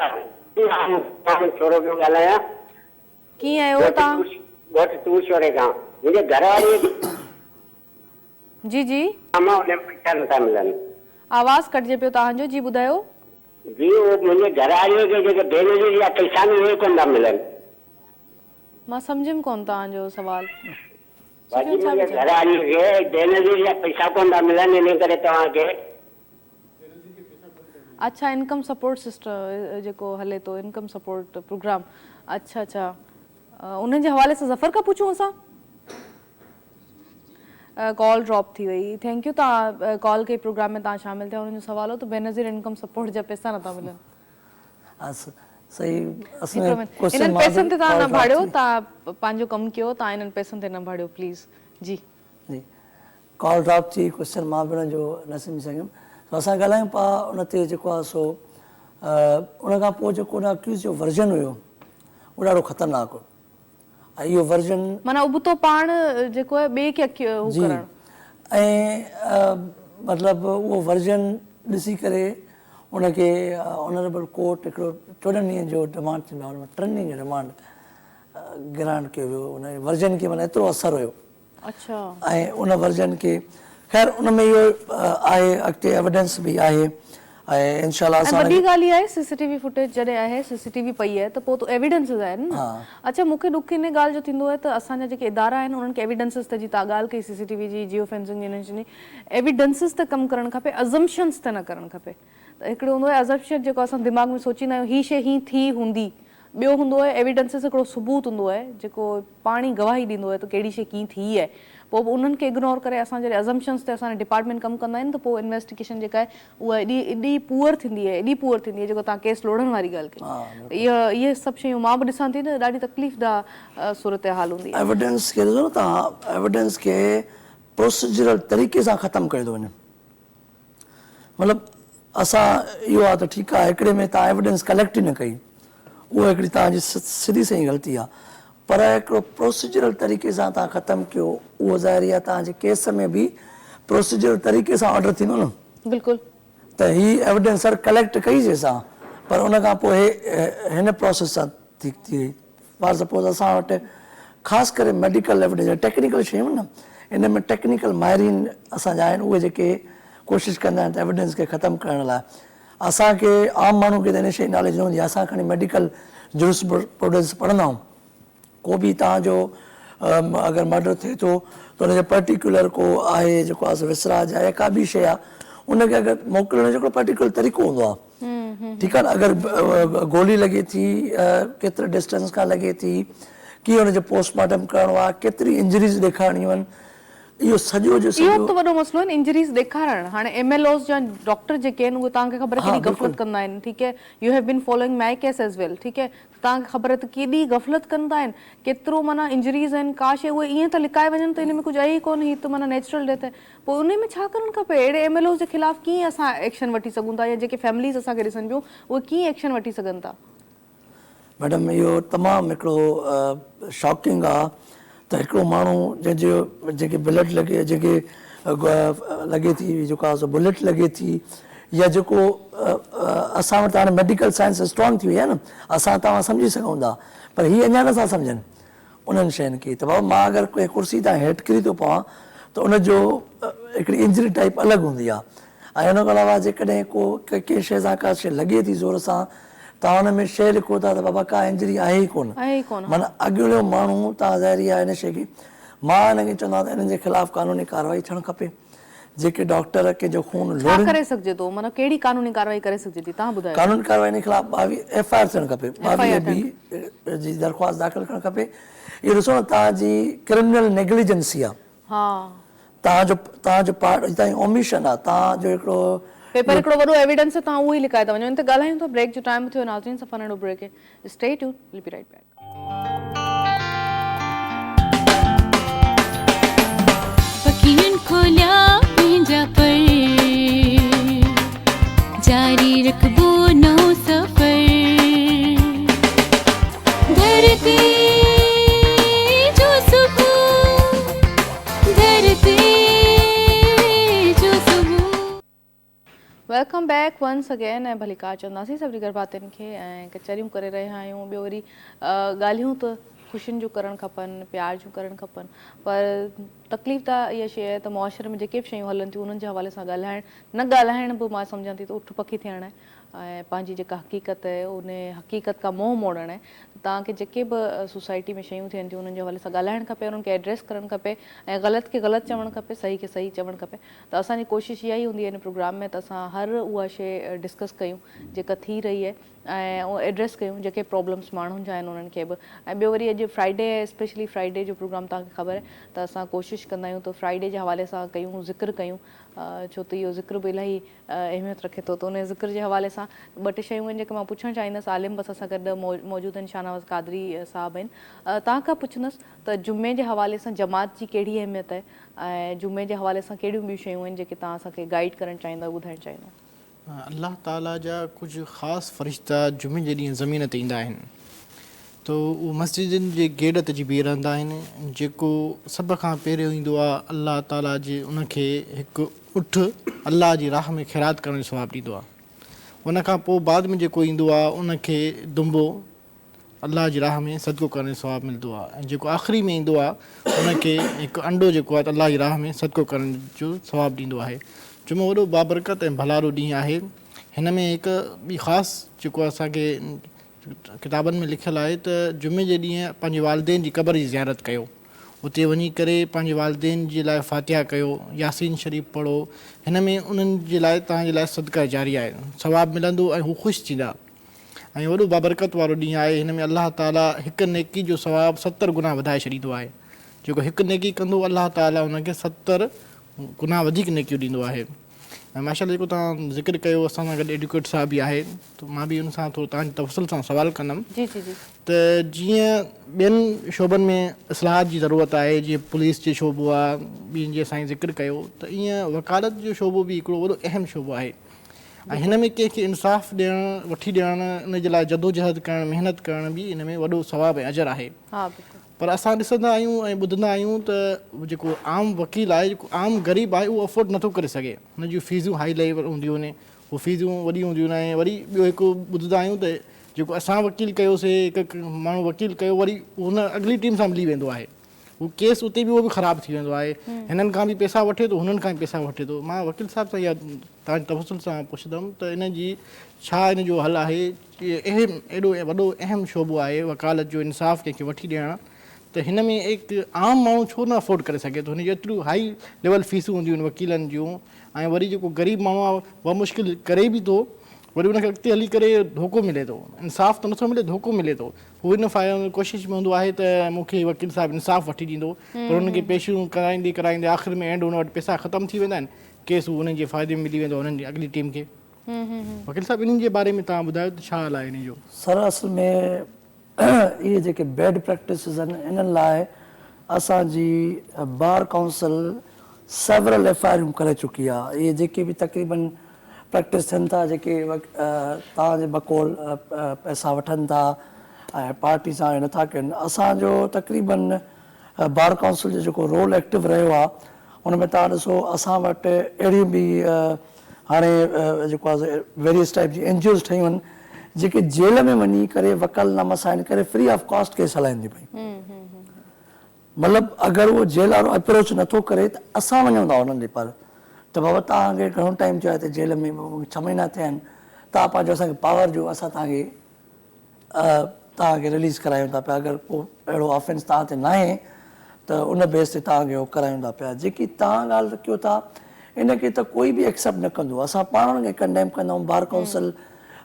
छोरो पियो ॻाल्हायां। कीअं आहियो तव्हां? ॻोठ तूरशोरे खां। मुंहिंजे घर वारी जी जी, मां उन पैसा नथा मिलनि। आवाज़ कटिजे पियो तव्हांजो। जी ॿुधायो। जी वो मुंहिंजे घरवारीअ खे जेके बेनज़ीर जा पैसा आहिनि उहे कोन था मिलनि। मां सम्झियमि कोन तव्हांजो सवाल। बाक़ी मुंहिंजे घरवारीअ खे बेनज़ीर जा पैसा कोन था मिलनि, इन करे तव्हांखे अच्छा इनकम सपोर्ट सिस्टम जेको हले थो, इनकम सपोर्ट प्रोग्राम। अच्छा अच्छा, उन्हनि जे हवाले सां ज़फ़र खां पुछूं असां? कॉल ड्रॉप थी वई। थैंक यू, तव्हां कॉल कई, प्रोग्राम में तव्हां शामिल थिया। उन्हनि जो सवाल हो त बेनज़ीर इनकम सपोर्ट जा पैसा नथा मिलनि। सही इन्हनि पैसनि ते तव्हां न भाड़ियो, तव्हां पंहिंजो कमु कयो, तव्हां इन्हनि पैसनि ते न भाड़ियो प्लीज़। जी जी, कॉल ड्रॉप थी, क्वेश्चन मां बि जो न सम्झी सघियुमि। तो असां ॻाल्हायूं पिया उन ते जेको आहे सो उन खां पोइ जेको उन अक्यूज़ जो वर्जन हुयो उहो ॾाढो ख़तरनाक हो। ऐं इहो वर्जन माना उबतो पाण जेको आहे ॿिए खे हू करणु, ऐं मतिलबु उहो वर्जन ॾिसी करे उनखे ऑनरेबल कोर्ट हिकिड़ो 14 ॾींहंनि जो डिमांड थींदो आहे, हुन में 3 ॾींहंनि जो डिमांड ग्रांट कयो वियो। उन वर्जन खे माना एतिरो असरु हुयो। अच्छा, ऐं उन वर्जन खे ख़ैर उन में इहो आहे, अॻिते एविडेंस बि आहे ऐं इनशाला ऐं वॾी ॻाल्हि इहा आहे सीसीटीवी फुटेज जॾहिं आहे, सीसीटीवी पई आहे त पोइ त एविडेंसिस आहिनि न। अच्छा, मूंखे ॾुख इन ॻाल्हि जो थींदो आहे त असांजा जेके इदारा आहिनि उन्हनि खे एविडेंसिस ते, जी तव्हां ॻाल्हि कई सीसीटीवी जी, जियो फेंसिंग जी, एविडेंसिस ते कमु करणु खपे, अज़म्पशन्स ते न करणु खपे। त हिकिड़ो हूंदो आहे अज़म्पशन जेको असां दिमाग़ में सोचींदा आहियूं हीअ शइ हीअं थी हूंदी, ॿियो हूंदो आहे एविडेंसिस, हिकिड़ो सबूत हूंदो आहे जेको पाण ई गवाही ॾींदो आहे त कहिड़ी शइ कीअं थी आहे। पोइ उन्हनि खे इग्नोर करे असां जॾहिं अज़म्पशन्स ते असांजा डिपार्टमेंट कमु कंदा आहिनि त पोइ इन्वेस्टिगेशन जेका आहे उहा एॾी पुअर थींदी आहे, एॾी पुअर थींदी आहे, जेको तव्हां केस लोड़ण वारी ॻाल्हि कई। इहे सभु शयूं मां बि ॾिसां थी त ॾाढी तकलीफ़ दा सूरत हाल हूंदी आहे। एविडेंस खे ॾिसो न तव्हां, एविडेंस खे प्रोसीजरल तरीक़े सां ख़तमु कयो थो वञे। मतिलबु असां इहो आहे त ठीकु आहे, हिकिड़े में तव्हां एविडेंस कलेक्ट ई न कई, उहा हिकिड़ी तव्हांजी सिधी सही ग़लती आहे। पर हिकिड़ो प्रोसीजरल तरीक़े सां तव्हां ख़तमु कयो, उहो ज़ाहिरी आहे तव्हांजे केस में बि प्रोसीजरल तरीक़े सां ऑर्डर थींदो न। बिल्कुलु। त हीअ एविडेंस सर कलेक्ट कई जंहिंसां, पर उन खां पोइ हिन प्रोसेस सां थी वई। फॉर सपोज़ असां वटि ख़ासि करे मेडिकल एविडेंस, टेक्निकल शयूं न, इन में टेक्निकल माहिरीन असांजा आहिनि, उहे जेके कोशिशि कंदा आहिनि त एविडेंस खे ख़तमु करण लाइ। असांखे आम माण्हू खे त इन शइ नॉलेज न हूंदी आहे। असां खणी मेडिकल जूरिस्प्रूडेंस पढ़ंदा आहियूं। को बि तव्हांजो अगरि मर्डर थिए थो त हुनजो पर्टिकुलर को आहे जेको आहे विसराज आहे, का बि शइ आहे, उनखे अगरि मोकिलण जो हिकिड़ो पर्टिकुलर तरीक़ो हूंदो आहे। ठीकु आहे न, अगरि गोली लॻे थी, केतिरे डिस्टेंस खां लॻे थी, कीअं हुनजो पोस्टमार्टम करिणो आहे, केतिरी इंजरीज़ ॾेखारणियूं आहिनि, इहो सॼो जो इहो त वॾो मसलो आहे, इंजरीज़ ॾेखारणु। हाणे MLOs जा डॉक्टर जेके आहिनि उहे तव्हांखे ख़बर केॾी गफ़लत कंदा आहिनि। ठीकु आहे, you have been following my case as well. ठीकु आहे, तव्हांखे ख़बर आहे त केॾी गफ़लत कंदा आहिनि, केतिरो माना इंजरीज़ आहिनि, का शइ उहे ईअं त लिकाए वञनि त इन में कुझु आहे ई कोन, हीअ त माना नेचुरल डेथ आहे। पोइ उन में छा करणु खपे? अहिड़े MLOs जे ख़िलाफ़ कीअं असां एक्शन वठी सघूं था, या जेके फैमिलीज़ असांखे ॾिसनि पियूं उहे कीअं एक्शन वठी सघनि था? मैडम इहो तमामु हिकिड़ो शॉकिंग आहे त हिकिड़ो माण्हू जंहिंजो जेके बुलेट लॻे, जेके लॻे थी, जेको आहे बुलेट लॻे थी, या जेको असां वटि हाणे मेडिकल साइंस स्ट्रॉन्ग थी वई आहे न, असां तव्हां सम्झी सघूं था, पर हीअ अञा नथा सम्झनि उन्हनि शयुनि खे। त बाबा मां अगरि कोई कुर्सी तां हेठि किरी थो पवां त उनजो हिकिड़ी इंजरी टाइप अलॻि हूंदी आहे। ऐं हुन खां अलावा जेकॾहिं को कंहिं शइ सां का शइ लॻे थी ज़ोर सां, तव्हां हुन में शइ लिखो था त बाबा का इंजरी आहे ई कोन, माना अॻिलो माण्हू तव्हां ज़ाहिरी आहे हिन शइ खे। मां हिनखे चवंदो आहियां त हिननि जे ख़िलाफ़ कानूनी कार्रवाई थियणु खपे। जेके डॉक्टर कंहिंजो खून छा करे सघिजे थो, माना कहिड़ी कानूनी कार्रवाई करे सघिजे थी, तव्हां ॿुधायो? कानूनी कार्रवाई हिन खिलाफ़ 22 FIR थियणु खपे, 22 जी दरख़्वास्त दाख़िल करणु खपे। इहो ॾिसो न, तव्हांजी क्रिमिनल नेग्लिजेंसी आहे, तव्हांजो पार्ट ताईं ओमिशन आहे, तव्हांजो हिकिड़ो पेपर हिकिड़ो वॾो एविडेंस आहे, तव्हां उहो ई लिकाए था वञो। इन ते ॻाल्हायूं था, ब्रेक जो टाइम थियो नाज़रीन, सफ़ा नंढो ब्रेक आहे। Stay tuned, will be right back. फकीरन खोलिया पंहिंजा पर, जारी रखबो नओं सफ़र। धरती जो सुबह, धरती जो सुबह। Welcome back once again. ऐं भली का चवंदासीं सभिनी गरबातियुनि खे, ऐं कचहरियूं करे रहिया आहियूं। ॿियो वरी ॻाल्हियूं त ख़ुशियुनि जूं करणु खपनि, प्यार जूं करणु खपनि, पर तकलीफ़ त इहा शइ आहे त मुआशरे में जेके बि शयूं हलनि थियूं उन्हनि जे हवाले सां ॻाल्हाइण न ॻाल्हाइण बि मां सम्झां थी त उठ पखी थियण आहे ऐं पंहिंजी जेका हक़ीक़त आहे उन हक़ीक़त खां मोह मोड़ण आहे तव्हांखे जेके बि सोसाइटी में शयूं थियनि थियूं उन्हनि जे हवाले सां ॻाल्हाइणु खपे उन्हनि खे एड्रेस करणु खपे ऐं ग़लति खे ग़लति चवणु खपे सही खे सही चवणु खपे त असांजी कोशिशि इहा ई हूंदी आहे हिन प्रोग्राम में त असां हर उहा शइ डिस्कस कयूं जेका थी रही आहे ऐं उहो एड्रेस कयूं जेके प्रॉब्लम्स माण्हुनि जा आहिनि उन्हनि खे बि ऐं ॿियो वरी अॼु फ्राइडे आहे स्पेशली फ्राइडे जो प्रोग्राम तव्हांखे ख़बर आहे त असां कोशिशि कंदा आहियूं त फ्राइडे जे हवाले सां कयूं ज़िक्र कयूं छो त इहो ज़िक्र बि इलाही अहमियत रखे थो त उन ज़िक्र जे हवाले सां ॿ टे शयूं आहिनि जेके मां पुछणु चाहींदसि आलिम बस असां गॾु मौजूदु आहिनि शाहनवाज़ कादरी साहब आहिनि तव्हां खां पुछंदसि त जुमे जे हवाले सां जमात जी कहिड़ी अहमियत आहे ऐं जुमे जे हवाले सां कहिड़ियूं ॿियूं शयूं आहिनि जेके तव्हां असांखे गाइड करणु चाहींदव ॿुधाइणु चाहींदव अल्लाह ताला जा कुझु ख़ासि फ़रिश्ता जुमे जे ॾींहुं ज़मीन ते ईंदा आहिनि त उहे मस्जिदनि जे गेट ते अची बीह रहंदा आहिनि जेको सभ खां पहिरियों ईंदो आहे अल्लाह ताला जे उनखे हिकु उठ अल्लाह जी राह में ख़ैरात करण जो सवाबु ॾींदो आहे उन खां पोइ बाद में जेको ईंदो आहे उनखे दुंबो अल्लाह जी राह में सदको करण जो सवाबु मिलंदो आहे ऐं जेको आख़िरी में ईंदो आहे उनखे हिकु अंडो जेको आहे त अल्लाह जी राह में सदको करण जो सवाबु ॾींदो आहे जुमो वॾो बाबरकत ऐं भलारो ॾींहुं आहे हिन में हिकु ॿी ख़ासि जेको असांखे किताबनि में लिखियलु आहे त जुमे जे ॾींहुं पंहिंजे वालदेन जी क़बर जी ज़ियारत कयो उते वञी करे पंहिंजे वालदेन जे लाइ फ़ातिहा कयो यासीन शरीफ़ पढ़ो हिन में उन्हनि जे लाइ तव्हांजे लाइ सदका जारी आहे सवाबु मिलंदो ऐं हू ख़ुशि थींदा ऐं वॾो बाबरकत वारो ॾींहुं आहे हिन में अलाह ताला हिकु नेकी जो सवाबु 70 गुना वधाए छॾींदो आहे जेको हिकु नेकी कंदो अलाह ताला हुनखे 70 गुना वधीक नेकियूं ॾींदो आहे ऐं माशाल्लाह जेको तव्हां ज़िक्र कयो असां सां गॾु एडवोकेट साहब बि आहे त मां बि हुन सां थोरो तव्हांजे तफ़सील सां सवालु कंदुमि जी जी जी त जीअं ॿियनि शोबनि में इस्लाहात जी ज़रूरत आहे जीअं पुलिस जो शोबो आहे ॿियनि जे असां ज़िक्र कयो त ईअं वकालत जो शोबो बि हिकिड़ो वॾो अहम शोबो आहे ऐं हिन में कंहिंखे इंसाफ़ ॾियणु वठी ॾियणु उन जे लाइ जदोजहद करणु महिनत करण बि हिन में वॾो सवाबु ऐं अजर आहे हा बिल्कुलु पर असां ॾिसंदा आहियूं ऐं ॿुधंदा आहियूं त जेको आम वकील आहे जेको आम ग़रीब आहे उहो अफोर्ड नथो करे सघे हुन जूं फीसूं हाई लेवल हूंदियूं आहिनि उहे फीसूं वॾियूं हूंदियूं आहिनि ऐं वरी ॿियो हिकु ॿुधंदा आहियूं त जेको असां वकील कयोसीं हिकु माण्हू वकील कयो वरी हुन अॻिली टीम सां मिली वेंदो आहे उहो केस उते बि उहो बि ख़राबु थी वेंदो आहे हिननि खां बि पैसा वठे थो हुननि खां बि पैसा वठे थो मां वकील साहिब सां इहा तव्हांजे तफ़सील सां पुछंदुमि त इन जी छा इन जो हल आहे एॾो वॾो अहम शोबो आहे वकालत जो इंसाफ़ कंहिंखे वठी ॾियणु त हिन में हिकु आम माण्हू छो न अफोर्ड करे सघे थो हुन जी एतिरियूं हाई लेवल फीसूं हूंदियूं आहिनि वकीलनि जूं ऐं वरी जेको ग़रीब माण्हू आहे उहा मुश्किल करे बि थो वरी उनखे अॻिते हली करे धोखो मिले थो इंसाफ़ त नथो मिले धोखो मिले थो हू हिन कोशिशि में हूंदो आहे त मूंखे वकील साहिबु इंसाफ़ वठी ॾींदो पर हुनखे पेशियूं कराईंदे आख़िरि में एंड हुन वटि पैसा ख़तमु थी वेंदा आहिनि केस हुननि जे फ़ाइदे में मिली वेंदो हुननि जी अॻिली टीम खे वकील साहिबु इन्हनि जे बारे में तव्हां ॿुधायो त छा हाल आहे इन जो सर असल में इहे जेके बैड प्रैक्टिसिस आहिनि इन्हनि लाइ असांजी बार काउंसिल सेवरल एफआईआरूं करे चुकी आहे इहे जेके बि तक़रीबन प्रैक्टिस थियनि था जेके तव्हांजे बकौल पैसा वठनि था ऐं पार्टी सां नथा कनि असांजो तक़रीबन बार काउंसिल जो जेको रोल एक्टिव रहियो आहे हुन में तव्हां ॾिसो असां वटि अहिड़ियूं बि हाणे जेको आहे वेरियस टाइप जी NGOs ठहियूं आहिनि जेके जेल में वञी करे वकालतनामा साइन करे फ्री ऑफ कॉस्ट केस हलाइनि थी पई मतिलबु अगरि उहो जेल वारो अप्रोच नथो करे त असां वञूं था हुननि जे पर त बाबा तव्हांखे घणो टाइम थियो आहे त जेल में 6 महीना थिया आहिनि तव्हां पंहिंजो असांखे पावर जो असां तव्हांखे रिलीज़ करायूं था पिया अगरि को अहिड़ो ऑफेंस तव्हां ते न आहे त उन बेस ते तव्हांखे उहो करायूं था पिया जेकी तव्हां ॻाल्हि कयो था इनखे त कोई बि एक्सेप्ट न कंदो असां पाण खे कंडेम कंदा आहियूं बार काउंसिल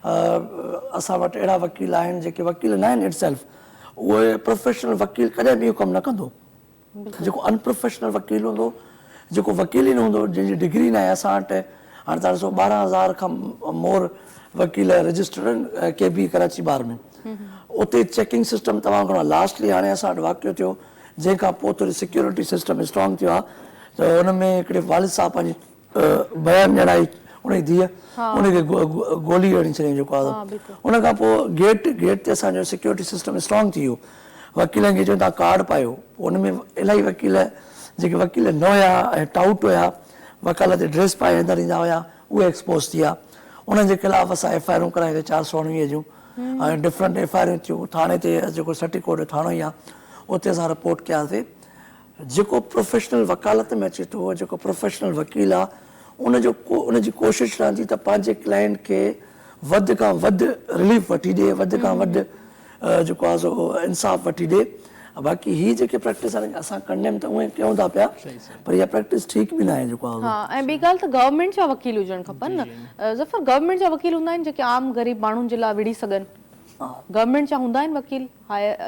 असां वटि अहिड़ा वकील आहिनि जेके वकील न आहिनि इटसेल्फ उहे प्रोफेशनल वकील कॾहिं बि इहो कमु न कंदो जेको अनप्रोफेशनल वकील हूंदो जेको वकील ई न हूंदो जंहिंजी डिग्री न आहे असां वटि हाणे तव्हां ॾिसो 12,000 खां मोर वकील रजिस्टर्ड आहिनि KB कराची बार में उते चेकिंग सिस्टम तमामु घणो लास्टली हाणे असां वटि वाक़ियो थियो जंहिंखां पोइ थोरी सिक्योरिटी सिस्टम स्ट्रॉंग थियो आहे त हुन में हिकिड़े वालिद साहब पंहिंजी बयान ॼणाई उनजी धीअ उनखे गोली हणी छॾियईं जेको आहे उन खां पोइ गेट ते असांजो सिक्योरिटी सिस्टम स्ट्रॉंग थी वियो वकीलनि खे चयो तव्हां कार्ड पायो हुन में इलाही वकील जेके वकील न हुया ऐं टाउट हुया वकालत ड्रेस पाए अंदरि ईंदा हुया उहे एक्सपोज थी विया उन्हनि जे ख़िलाफ़ु असां FIR करायूं 419 जूं ऐं डिफरेंट FIR थियूं थाणे ते जेको सटी कोट थाणो ई आहे उते असां रिपोर्ट कयासीं जेको प्रोफेशनल वकालत में अचे थो, जेको प्रोफेशनल वकील आहे, उनजी कोशिशि रहंदी त पंहिंजे क्लाइंट खे वधि खां वधि रिलीफ वठी ॾिए, वधि खां वधि जेको आहे सो इंसाफ़ वठी ॾिए। बाक़ी ही जेके प्रैक्टिस असां कंडे त उहे कयूं था पिया, पर इहा प्रैक्टिस ठीक बि न आहे जेको आहे। हाँ, ऐं ॿी ॻाल्हि त गवर्नमेंट जा वकील हुजणु खपनि न। ज़फ़र, गवर्नमेंट जा वकील हूंदा आहिनि जेके आम ग़रीब माण्हुनि जे लाइ विड़ी सघनि। गवर्नमेंट जा हूंदा आहिनि वकील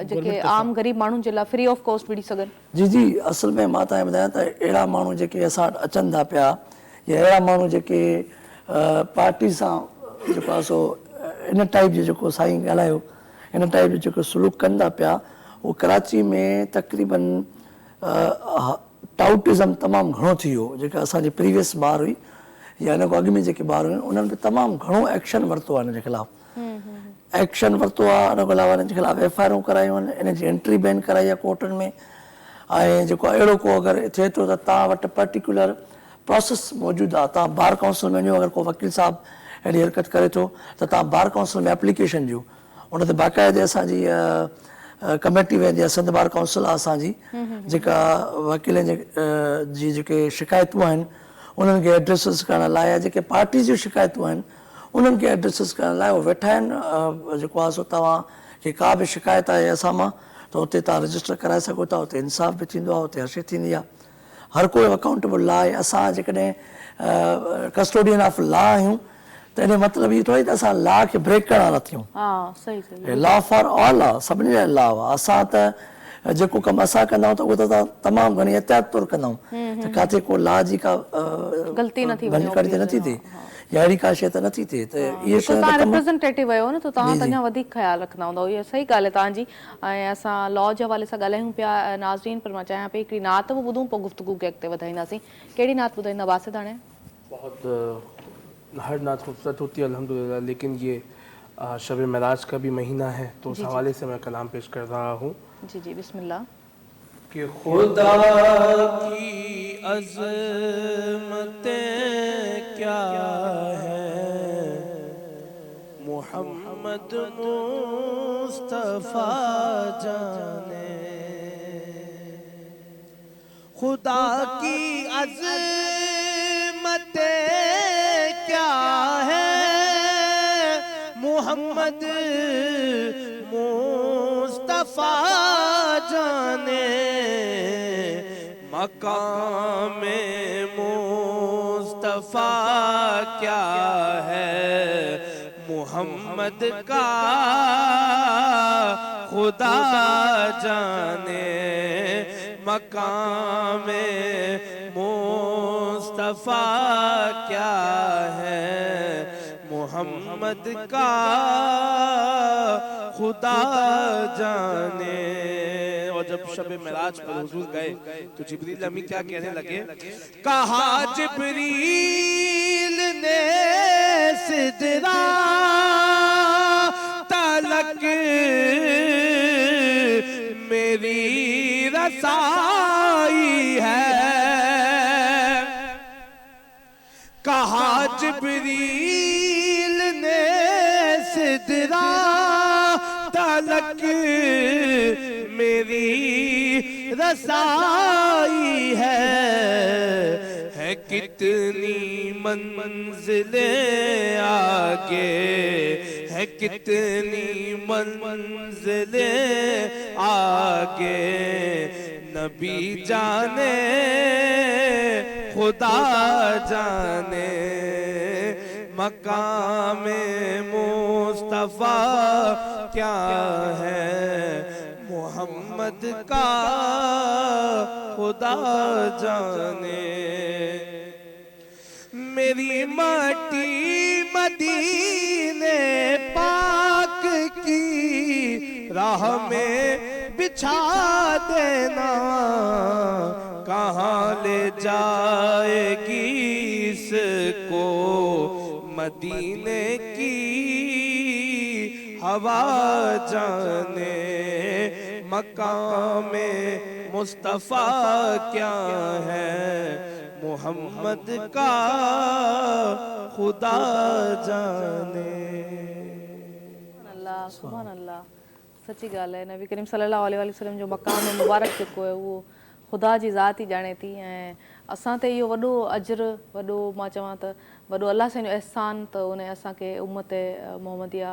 जेके आम ग़रीब माण्हुनि जे लाइ फ्री ऑफ कॉस्ट विड़ी सघनि। जी जी, असल में मां तव्हांखे ॿुधायां त अहिड़ा माण्हू जेके असां वटि अचनि था पिया, या अहिड़ा माण्हू जेके पार्टी सां जेको आहे सो इन टाइप जो जेको साईं ॻाल्हायो, इन टाइप जो जेको सलूक कनि था पिया, उहो कराची में तक़रीबन टाउटिज़म तमामु घणो थी वियो। जेका असांजी प्रीवियस ॿार हुई या हिन खां अॻु में जेके ॿार हुआ, उन्हनि बि तमामु घणो एक्शन वरितो आहे हिन जे ख़िलाफ़ु। एक्शन वरितो आहे, हुन खां अलावा हिन जे ख़िलाफ़ु FIR करायूं आहिनि, इन जी एंट्री बैन कराई आहे कोर्टनि में। ऐं जेको अहिड़ो को अगरि थिए थो त तव्हां वटि पर्टिकुलर प्रोसेस मौजूदु आहे। तव्हां बार काउंसिल में वञो, अगरि को वकील साहिबु अहिड़ी हरकत करे थो त तव्हां बार काउंसिल में एप्लीकेशन ॾियो। उन ते बाक़ाइदे असांजी कमेटी वेंदी आहे, सिंध बार काउंसिल आहे असांजी, जेका वकीलनि जी जेके शिकायतूं आहिनि उन्हनि खे एड्रेसिस करण लाइ, जेके पार्टी जूं शिकायतूं आहिनि उन्हनि खे एड्रेसिस करण लाइ उहे वेठा आहिनि। जेको आहे सो तव्हांखे का बि शिकायत आहे असां मां, त उते तव्हां रजिस्टर कराए सघो था, उते इंसाफ़ बि थींदो आहे, उते हर शइ थींदी आहे। हर कोई अकाउंटेबल लॉ आहे। असां जेकॾहिं कस्टोडियन ऑफ लॉ आहियूं त इन जो मतिलबु इहो थोरी त असां लॉ खे ब्रेक करण वारा थियूं। लॉ फॉर ऑल आहे, सभिनी लाइ लॉ आहे। असां त जेको कमु असां कंदा आहियूं त उहो त तमामु घणी एहतियात तौरु कंदा आहियूं त किथे को लॉ जी का ग़लती नथी थिए या अहिड़ी का शइ त नथी थिए। त इहे शयूं तव्हां रिप्रेज़ेंटेटिव आहियो न, त तव्हां त अञा वधीक ख़्यालु रखंदा हूंदव। इहा सही ॻाल्हि आहे तव्हांजी। ऐं असां लॉ जे हवाले सां ॻाल्हायूं पिया नाज़रीन, पर मां चाहियां पई हिकिड़ी नात बि ॿुधूं, पोइ गुफ़्तगू खे अॻिते वधाईंदासीं। कहिड़ी नात ॿुधाईंदा वासिद हाणे? बहुत हर नात खूबसूरत होती है अल्हम्दुलिल्लाह, लेकिन ये शब मेराज का भी महीना है, तो उस हवाले से मैं कलाम पेश कर रहा हूँ। जी जी, बिस्मिल्लाह। कि खुदा की अज़मतें क्या है, मोहम्मद मुस्तफ़ा जाने। खुदा की अज़मतें क्या है, मोहम्मद मुस्तफ़ा जाने। मकाम मुस्तफ़ा क्या है, मोहम्मद का खुदा जाने। मकाम मुस्तफ़ा क्या है, मोहम्मद का खुदा जाने। और जब शब मेराज पर हुजूर गए तो जिब्रील अमी क्या कहने लगे? कहा जिब्रील ने सिदरा तलक मेरी रसाई है। कहा जिब्रील ने सिदरा तलक मेरी रसाई है कितनी मंजिलें आगे, है कितनी मंजिलें आगे। नबी जाने खुदा जाने, मकाम मुस्तफ़ा क्या है, मोहम्मद का खुदा जाने। मेरी माटी मदीने पाक की राह में बिछा देना, कहाँ ले जाएगी इसको मदीने की हवा जाने। मकाम मुस्तफ़ा क्या है, मोहम्मद का खुदा जाने। अल्लाह सुभान अल्लाह, सची ॻाल्हि आहे। नबी करीम सल्लल्लाहु अलैहि वसल्लम जो मक़ाम मुबारक जेको आहे उहो ख़ुदा जी ज़ात ई ॼाणे थी ऐं असां ते इहो वॾो अजरु वॾो मां चवां त वॾो अलाह साईं जो अहसान त उन असांखे उम्मत मोहम्मदिया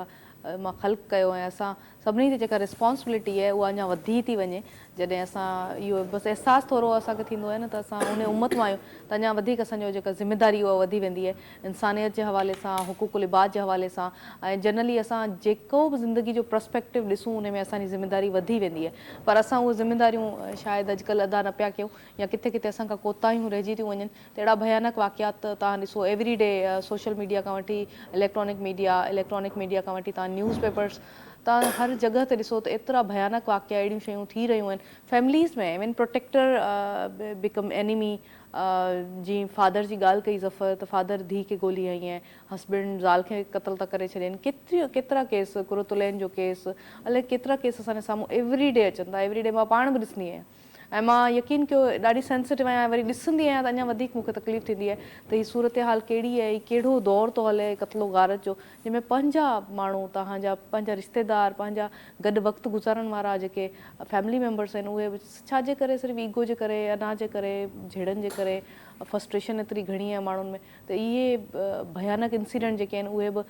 मां ख़ल्क़ कयो ऐं असां सभिनी जी जेका रिस्पॉन्सिबिलिटी आहे उहा अञा वधी थी वञे जॾहिं असां इहो बसि अहसासु थोरो असांखे थींदो आहे न त असां उन उम्मत मां आहियूं त अञा वधीक असांजो जेका ज़िमेदारी उहा वधी वेंदी आहे इंसानियत जे हवाले सां हुकूकुल इबाद जे हवाले सां ऐं जनरली असां जेको बि ज़िंदगी जो पर्सपेक्टिव ॾिसूं उन में असांजी ज़िमेदारी वधी वेंदी आहे पर असां उहे ज़िमेदारियूं शायदि अॼुकल्ह अदा न पिया कयूं या किथे किथे असांखां कोताहियूं रहिजी थियूं वञनि त अहिड़ा भयानक वाक़ियात तव्हां ॾिसो एवरी डे सोशल मीडिया खां वठी इलेक्ट्रॉनिक मीडिया खां वठी तव्हां न्यूज़ पेपर्स तव्हां हर जॻह ते ॾिसो त एतिरा भयानक वाक़िया अहिड़ियूं शयूं थी रहियूं आहिनि फैमिलीज़ में इवन प्रोटेक्टर बिकम एनिमी जीअं फादर जी ॻाल्हि कई ज़फ़र त फादर धीउ खे गोली हई ऐं हस्बैंड ज़ाल खे क़तल था करे छॾनि केतिरा केस कुरतुलैन जो केस अलाए केतिरा केस असांजे साम्हूं एवरी डे अचनि था एवरी डे मां पाण बि ॾिसंदी आहियां ऐं मां यकीन कयो ॾाढी सेंसिटिव आहियां वरी ॾिसंदी आहियां त अञा वधीक मूंखे तकलीफ़ थींदी आहे त हीअ सूरत हाल कहिड़ी आहे हीअ कहिड़ो दौर थो हले क़त्लो गारत जो जंहिंमें पंहिंजा माण्हू तव्हांजा पंहिंजा रिश्तेदार पंहिंजा गॾु वक़्तु गुज़ारण वारा जेके फैमिली मेम्बर्स आहिनि उहे छाजे करे सिर्फ़ु ईगो जे करे अना जे करे झेड़नि जे करे फ्रस्ट्रेशन एतिरी घणी आहे माण्हुनि में त इहे भयानक इंसिडेंट जेके आहिनि उहे बि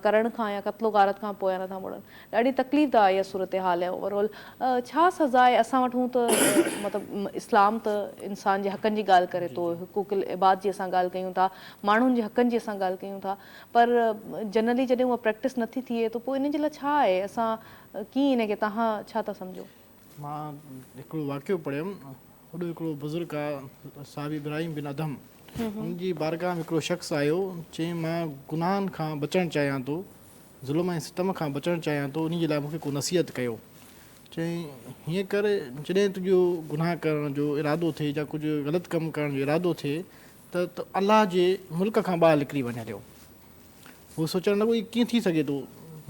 करण खां या क़त्लो गारत खां पोइ नथा मुड़नि ॾाढी तकलीफ़ आहे इहा सूरत हाल आहे ओवरऑल छा सज़ा आहे असां वटि हूं त मतिलबु इस्लाम त इंसान जे हक़नि जी ॻाल्हि करे थो हुकूकुल इबाद जी असां ॻाल्हि कयूं था माण्हुनि जे हक़नि जी असां ॻाल्हि कयूं था पर जनरली जॾहिं उहा प्रैक्टिस नथी थिए त पोइ इन जे लाइ छा आहे असां कीअं इन खे तव्हां छा था सम्झो मां हिकिड़ो वाक़ियो पढ़ियुमि वॾो हिकिड़ो बुज़ुर्ग आहे साहिब इब्राहिम बिन अदम उनजी बारगाह में हिकिड़ो शख़्स आयो चई मां गुनाहनि खां बचणु चाहियां थो ज़ुल्म ऐं सितम खां बचणु चाहियां थो उन जे लाइ मूंखे को नसीहत कयो चई हीअं करे जॾहिं तुंहिंजो गुनाह करण जो इरादो थिए या कुझु ग़लति कमु करण जो इरादो थिए त अलाह जे मुल्क खां ॿाहिरि निकिरी वञे हलियो उहो सोचणु लॻो इहो कीअं थी सघे थो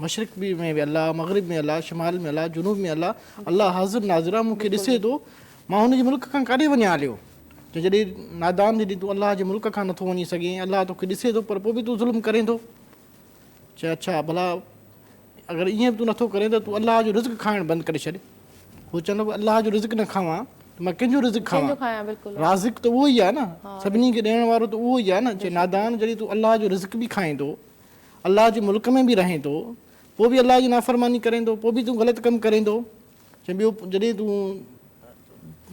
मशरिक़ में बि अलाह मग़रिब में अलाह शिमाल में अलाह जुनूब में अलाह हाज़िर नाज़िरा मूंखे ॾिसे थो मां हुनजे मुल्क खां काॾे वञा हलियो त जॾहिं नादान जॾहिं तूं अलाह जे मुल्क खां नथो वञी सघे अलाह तोखे ॾिसे थो पर पोइ बि तूं ज़ुल्म करे थो चए अच्छा भला अगरि ईअं बि तूं नथो करे त तूं अलाह जो रिज़्क़ खाइणु बंदि करे छॾ हू चवंदो अलाह जो रिज़्क़ न खावां त मां कंहिंजो रिज़्क़ खावां राज़िक़ त उहो ई आहे न सभिनी खे ॾियण वारो त उहो ई आहे न चए नादान जॾहिं तूं अलाह जो रिज़्क़ बि खाए थो अलाह जे मुल्क में बि रहे थो पोइ बि अलाह जी नाफ़रमानी करे थो पोइ बि तूं ग़लति कमु करे थो चए ॿियो जॾहिं तूं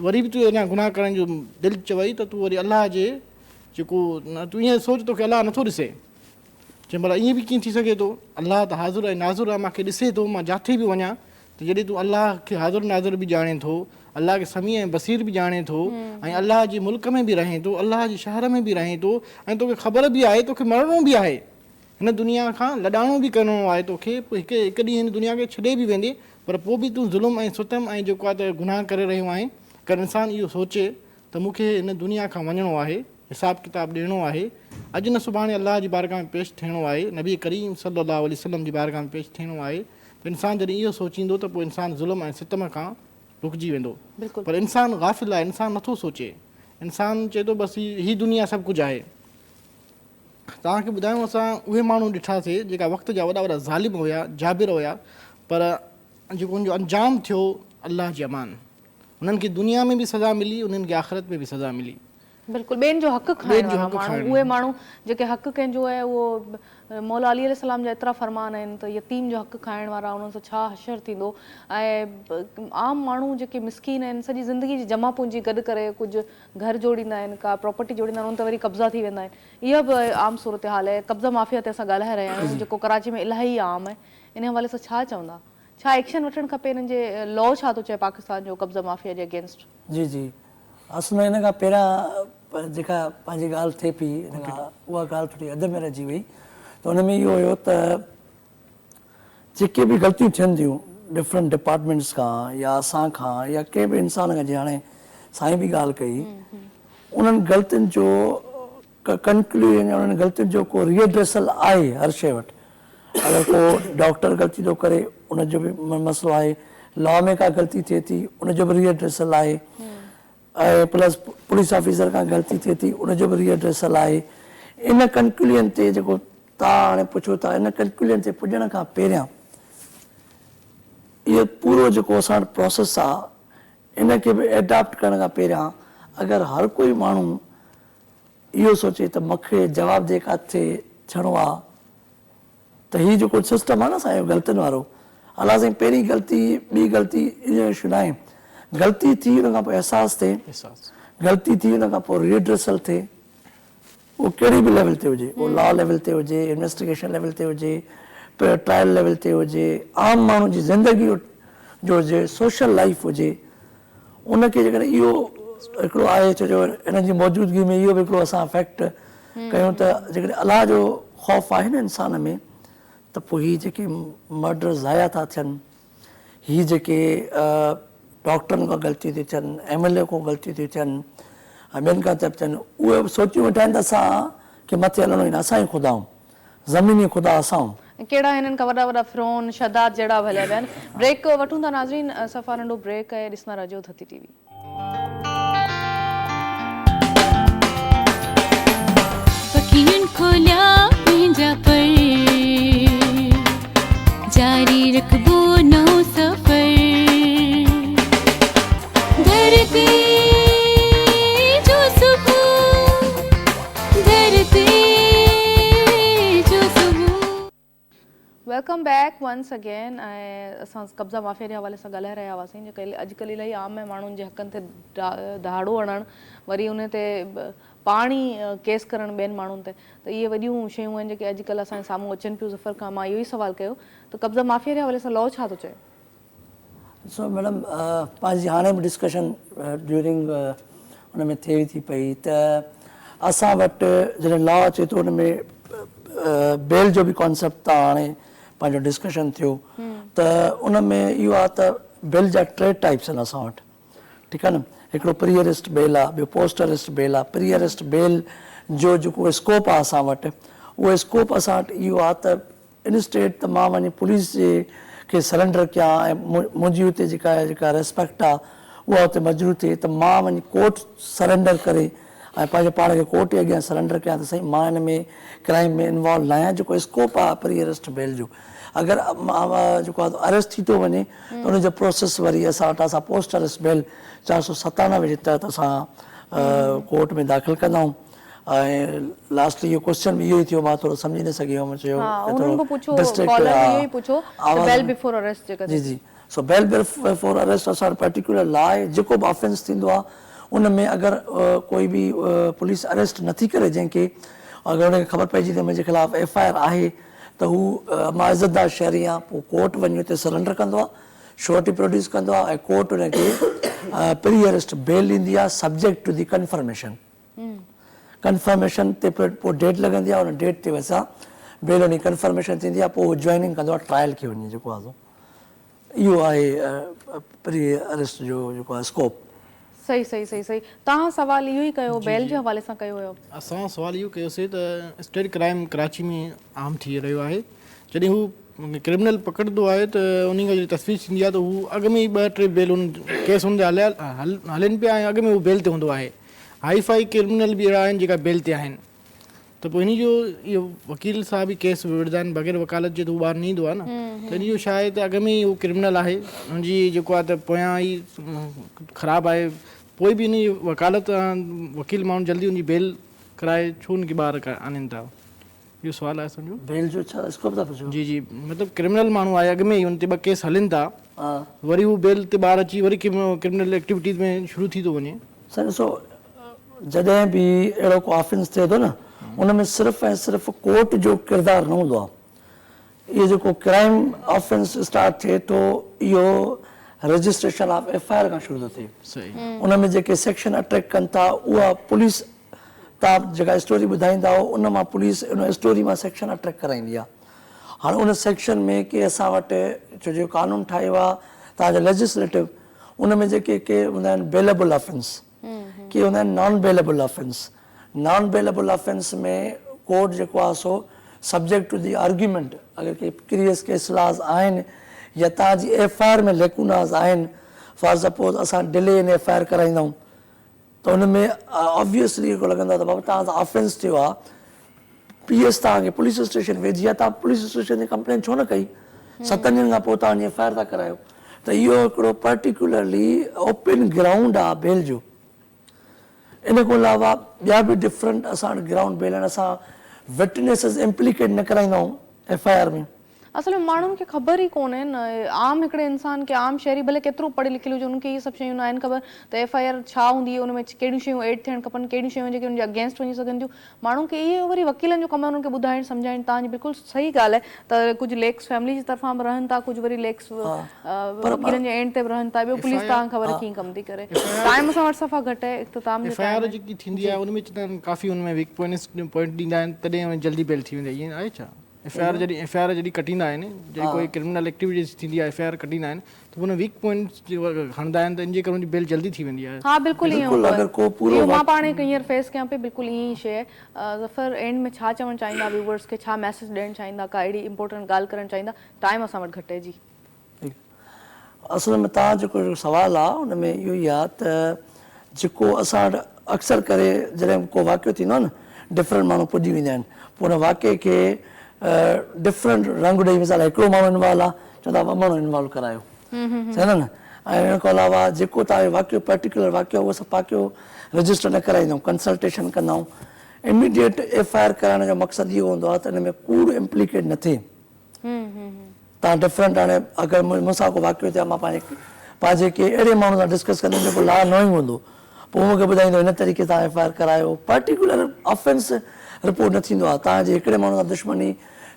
वरी बि तूं अञा गुनाह करण जो दिलि चवई त तूं वरी अलाह जे जेको तूं ईअं सोच तोखे अलाह नथो ॾिसे चए भला ईअं बि कीअं थी सघे थो अलाह त हाज़ुर ऐं नाज़ुर आहे मूंखे ॾिसे थो मां जिथे बि वञा त जॾहिं तूं अलाह खे हाज़ुर नाज़ुर बि ॼाणे थो अलाह खे समी ऐं बसीर बि ॼाणे थो ऐं अलाह जे मुल्क में बि रहे थो अलाह जे शहर में बि रहे थो ऐं तोखे ख़बर बि आहे तोखे मरणो बि आहे हिन दुनिया खां लॾाइणो बि करिणो आहे तोखे पोइ हिकु ॾींहुं हिन दुनिया खे छॾे बि वेंदे पर पोइ बि तूं ज़ुल्म ऐं सुतम ऐं जेको आहे त गुनाह करे रहियो आहीं अगरि इंसानु इहो सोचे त मूंखे हिन दुनिया खां वञिणो आहे हिसाबु किताबु ॾियणो आहे अॼु न सुभाणे अलाह जी बारगाह में पेश थियणो आहे नबी करीम सल्लल्लाहु अलैहि वसल्लम जी बारगाह में पेश थियणो आहे त इंसानु जॾहिं इहो सोचींदो त पोइ इंसानु ज़ुल्म ऐं सितम खां रुकिजी वेंदो पर इंसानु गाफ़िल आहे इंसानु नथो सोचे इंसानु चए थो बसि हीअ दुनिया सभु कुझु आहे तव्हांखे ॿुधायूं असां उहे माण्हू ॾिठासीं जेका वक़्त जा वॾा वॾा ज़ालिम हुया जाबिर हुया पर जेको हुनजो अंजाम थियो अलाह जी अमान उन्हनि खे दुनिया में बि सज़ा मिली उन्हनि खे आख़िरत में बि सज़ा मिली बिल्कुलु ॿियनि जो हक़ खाइण वारा माण्हू उहे माण्हू जेके हक़ कंहिंजो आहे उहो मौला अली अलैहिस्सलाम जा एतिरा फ़रमान आहिनि त यतीम जो हक़ खाइण वारा उन्हनि सां छा हशर थींदो ऐं आम माण्हू जेके मिसकीन आहिनि सॼी ज़िंदगी जी जमा पूंजी गॾु करे कुझु घर जोड़ींदा आहिनि का प्रॉपर्टी जोड़ींदा आहिनि उन ते वरी कब्ज़ा थी वेंदा आहिनि इहा बि आम सूरत हाल आहे कब्ज़ा माफ़िया ते असां ॻाल्हाए रहिया आहियूं जेको कराची में इलाही आम आहे इन हवाले सां छा चवंदा छा एक्शन वठणु खपे हिननि जे लॉ छा थो चए पाकिस्तान जो कब्ज़ा माफ़िया जे अगेंस्ट जी जी असल में हिन खां पहिरियां जेका पंहिंजी ॻाल्हि थिए पई हिन खां उहा ॻाल्हि थोरी अध में रहिजी वई त हुन में इहो हुयो त जेके बि ग़लतियूं थियनि थियूं डिफरेंट डिपार्टमेंट्स खां या असां खां या कंहिं बि इंसान खां जीअं हाणे साईं बि ॻाल्हि कई उन्हनि ग़लतियुनि जो कंक्लूजन या उन्हनि ग़लतियुनि जो को रिएड्रेसल आहे हर शइ वटि अगरि को डॉक्टर ग़लती थो करे उनजो बि मसइलो आहे लॉ में का ग़लती थिए थी उनजो बि रिएड्रेसल आहे ऐं प्लस पुलिस ऑफिसर खां ग़लती थिए थी उनजो बि रिएड्रेसल आहे इन कंक्लूजन ते जेको तव्हां हाणे पुछो था इन कंक्लूजन ते पुॼण खां पहिरियां इहो पूरो जेको असां वटि प्रोसेस आहे इन खे बि एडॉप्ट करण खां पहिरियां अगरि हर कोई माण्हू इहो सोचे त मूंखे जवाब जे किथे थियणो आहे त हीउ जेको सिस्टम आहे न असांजो ग़लतियुनि वारो, अलाह साईं पहिरीं ग़लती ॿी ग़लती इन इशू न आहे, ग़लती थी हुन खां पोइ अहसासु थिए, ग़लती थी हुन खां पोइ रिड्रेसल थिए, उहो कहिड़ी बि लेवल ते हुजे, उहो लॉ लेवल ते हुजे, इन्वेस्टिगेशन लेवल ते हुजे, ट्रायल लेवल ते हुजे, आम माण्हू जी ज़िंदगी जो हुजे, सोशल लाइफ हुजे, उनखे जेकॾहिं इहो हिकिड़ो आहे छो जो हिन जी मौजूदगी में इहो बि हिकिड़ो असां फैक्ट कयूं त जेकॾहिं अलाह जो ख़ौफ़ आहे न इंसान में त पोइ हीअ जेके मर्डर ज़ाया था थियनि, हीअ जेके डॉक्टरनि खां ग़लतियूं थियूं थियनि, MLA खां ग़लतियूं थियूं थियनि, ॿियनि खां था थियनि, उहे सोचियूं वेठा आहिनि त असां खे मथे हलणो ई न, असां ई ख़ुदा आहियूं, ज़मीनी ख़ुदा असां आहियूं। कहिड़ा हिननि खां वॾा वॾा फिरौन शदाद जहिड़ा हलिया विया आहिनि। ब्रेक वठूं था नाज़रीन, सफ़ा नंढो ब्रेक आहे, ॾिसंदा रहिजो थती TV। पखियुनि खोलिया पंहिंजा पर, जारी रखबो नओं सफ़र, धरती जो सुबुह, धरती जो सुबुह। Welcome back once again. ऐं असां कब्ज़ा माफ़िया जे हवाले सां ॻाल्हाए रहिया हुआसीं, जेके अॼुकल्ह इलाही आम आहे माण्हुनि जे हक़नि ते दहाड़ो हणणु, वरी उन ते पाण ई केस करणु ॿियनि माण्हुनि ते, त इहे वॾियूं शयूं आहिनि जेके अॼुकल्ह असांजे साम्हूं अचनि पियूं ज़फ़र खां। मां इहो ई सुवाल कयो त कब्ज़ा माफ़िया जे हवाले सां लॉ छा थो चए? सो मैडम पंहिंजी हाणे बि डिस्कशन ड्यूरिंग हुन में थिए थी पई त असां वटि जॾहिं लॉ अचे थो हुन में बेल जो बि कॉन्सेप्ट त हाणे पंहिंजो डिस्कशन थियो त उन में इहो आहे त बेल जा 3 टाइप्स आहिनि असां वटि, ठीकु आहे न। हिकिड़ो प्री अरेस्ट बेल आहे, ॿियो पोस्ट अरेस्ट बेल आहे। प्री अरेस्ट बेल जो जेको स्कोप आहे असां वटि, उहो स्कोप असां वटि इहो आहे त इंस्टेट त मां वञी पुलिस जे खे सरेंडर कयां ऐं मुंहिंजी हुते जेका रेस्पेक्ट आहे उहा हुते मजरू थिए त मां वञी कोर्ट सरेंडर करे ऐं पंहिंजे पाण खे कोर्ट जे अॻियां सरेंडर कयां त साईं मां हिन में क्राइम में इन्वॉल्व न आहियां। जेको स्कोप आहे प्री अरेस्ट बेल जो, अगरि जेको आहे अरेस्ट थी थो वञे त उनजो प्रोसेस वरी असां वटि असां पोस्ट अरेस्ट बेल 497 जे तहत असां कोर्ट में दाख़िल कंदा आहियूं। ऐं लास्ट इहो क्वेश्चन बि इहो ई थियो, मां थोरो सम्झी न सघी हुयुमि, चयो जी जी। सो बेल बिफोर अरेस्ट असां वटि पर्टिकुलर लॉ आहे, जेको बि ऑफेंस थींदो आहे उन में अगरि कोई बि पुलिस अरेस्ट नथी करे जंहिंखे, अगरि हुनखे ख़बर पइजी त मुंहिंजे ख़िलाफ़ु FIR आहे त हू मां इज़तदार शहरी आहियां, पोइ कोर्ट वञी हुते सरेंडर कंदो आहे, श्योरिटी प्रोड्यूस कंदो आहे ऐं कोर्ट हुनखे प्री अरेस्ट बेल ॾींदी आहे subject to the confirmation. Confirmation ते पोइ डेट लॻंदी आहे, हुन डेट ते असां बेल हुन कंफर्मेशन थींदी आहे, पोइ हू जॉइनिंग कंदो आहे ट्रायल खे वञी, जेको आहे इहो आहे प्री अरेस्ट जो जेको आहे स्कोप। सही सही सही सही। तव्हां सवाल इहो ई कयो, बेल जे हवाले सां कयो हुयो। असां सवाल इहो कयोसीं त स्टेट क्राइम कराची में आम थी रहियो आहे, जॾहिं हू क्रिमिनल पकड़ंदो आहे त उन खां जॾहिं तस्वीर थींदी आहे त हू अॻु में ई 2-3 बेल उन केस हुन ते हलनि पिया ऐं अॻु में हू बेल ते हूंदो आहे। हाई फाई क्रिमिनल बि अहिड़ा आहिनि जेका बेल ते आहिनि, त पोइ इन जो इहो वकील साहब बि केस विढ़ंदा आहिनि बग़ैर वकालत जे, त उहो ॿाहिरि न ईंदो आहे न। त इन जो छा आहे त अॻु में ई उहो क्रिमिनल आहे, हुनजी जेको आहे त पोयां ई ख़राबु आहे, पोइ बि इन जी वकालत वकील माण्हू जल्दी उनजी बेल कराए छो उनखे ॿाहिरि आणनि था, इहो सुवालु आहे असांजो। बेल जो छा स्कोप था पुछो? जी जी, मतिलबु क्रिमिनल माण्हू आहे, अॻु में ई हुन ते 2 केस हलनि था, वरी हू बेल ते ॿाहिरि अची वरी क्रिमिनल एक्टिविटीज़ में शुरू थी थो वञे। साईं ॾिसो, जॾहिं बि अहिड़ो को ऑफेंस थिए थो न, उन में सिर्फ़ु ऐं सिर्फ़ु कोर्ट जो किरदारु न हूंदो आहे। इहो जेको क्राइम ऑफेंस स्टार्ट थिए थो, इहो रजिस्ट्रेशन ऑफ FIR खां शुरू थो थिए। उन में जेके सेक्शन अट्रैक्ट कनि था, उहा पुलिस, तव्हां जेका स्टोरी ॿुधाईंदा हो उन मां पुलिस उन स्टोरी मां सेक्शन अट्रैक्ट कराईंदी आहे। हाणे उन सेक्शन में के असां वटि छो जो कानून ठाहियो आहे तव्हांजो लेजिस्लेटिव, उन में जेके के हूंदा आहिनि बेलेबल ऑफेंस, के हूंदा आहिनि non bailable offence. Non bailable offence में कोर्ट जेको आहे so subject to the argument, अगरि के क्रियस केस लाज़ आहिनि या तव्हांजी FIR में लेकुनाज़ आहिनि, फॉर सपोज़ असां डिले इन FIR कराईंदा आहियूं त हुन में ऑब्वियसली हिकिड़ो लॻंदो आहे त बाबा तव्हांजो ऑफेंस थियो आहे, PS तव्हांखे पुलिस स्टेशन वेझी आहे, तव्हां पुलिस स्टेशन ते कंप्लेन छो न कई, 7 ॾींहंनि खां पोइ तव्हां FIR था करायो। त इहो हिकिड़ो पर्टिकुलरली ओपन ग्राउंड आहे बेल जो। इन खां अलावा ॿिया बि डिफरेंट असां वटि ग्राउंड बेल आहिनि। असां विटनेसिस इम्प्लीकेट न कराईंदा आहियूं FIR में। असल में माण्हुनि खे ख़बर ई कोन्हे न, आम हिकिड़े इंसान खे, आम शहरी भले केतिरो पढ़ियल लिखियल हुजे, उनखे इहे सभु शयूं न आहिनि ख़बर त FIR छा हूंदी आहे, उनमें कहिड़ियूं शयूं एड थियणु खपनि, कहिड़ियूं शयूं जेके उनजे अगेंस्ट वञी सघनि थियूं। माण्हुनि खे इहे वरी वकीलनि जो कमु आहे उन्हनि खे ॿुधाइणु सम्झाइणु। तव्हांजी बिल्कुलु सही ॻाल्हि आहे त कुझु लेक्स फैमिली जी तरफ़ां बि रहनि था, कुझु वरी लेक्स वकीलनि जे एंड ते बि रहनि था। ॿियो पुलिस तव्हां ख़बर कीअं कमु थी करे, टाइम सां वटि सफ़ा घटि आहे इख़्तिताम जो FIR जेकी थींदी आहे उनमें चवंदा आहिनि काफ़ी उनमें वीक पॉइंट ॾींदा आहिनि, तॾहिं जल्दी बेल थी वेंदी आहे। ईअं आहे छा? FIR जॾहिं कटींदा आहिनि, जॾहिं कोई क्रिमिनल एक्टिविटीज़ थींदी आहे FIR कटींदा आहिनि त हुन वीक पॉइंट्स खणंदा आहिनि त इन जे करे उनजी बेल जल्दी थी वेंदी आहे। हाँ बिल्कुलु ईअं मां पाण हींअर फेस कयां पई, बिल्कुलु ईअं ई शइ आहे। ज़फ़र एंड में छा चवणु चाहींदा व्यूवर्स खे, छा मैसेज ॾियणु चाहींदा, का अहिड़ी इंपॉर्टेंट ॻाल्हि करणु चाहींदा? टाइम असां वटि घटि आहे जी। असल में तव्हां जेको सवालु आहे उन में इहो ई आहे त जेको असां वटि अक्सर करे जॾहिं को वाक़ियो थींदो आहे न, डिफरेंट माण्हू पुॼी वेंदा आहिनि, पोइ हुन वाक़िए खे डिफरेंट रंग ॾेई, मिसाल हिकिड़ो माण्हू इन्वॉल्व आहे चवंदा ॿ माण्हू इन्वॉल्व करायो, सही न। ऐं इन खां अलावा जेको तव्हांजो वाक़ियो पर्टिकुलर वाक़ियो उहो असां पाकियो रजिस्टर न कराईंदा आहियूं, कंसल्टेशन कंदा आहियूं। इमीडिएट FIR कराइण जो मक़सदु इहो हूंदो आहे त हिन में कूड़ इम्प्लीकेट न थिए। तव्हां डिफरेंट, हाणे अगरि मूंसां को वाक़ियो थिया, मां पंहिंजे के अहिड़े माण्हू सां डिस्कस कंदुमि जेको लॉ न ई हूंदो, पोइ मूंखे ॿुधाईंदो हिन तरीक़े सां FIR करायो। पर्टिकुलर ऑफेंस रिपोर्ट न थींदो आहे। तव्हांजे हिकिड़े माण्हू सां दुश्मनी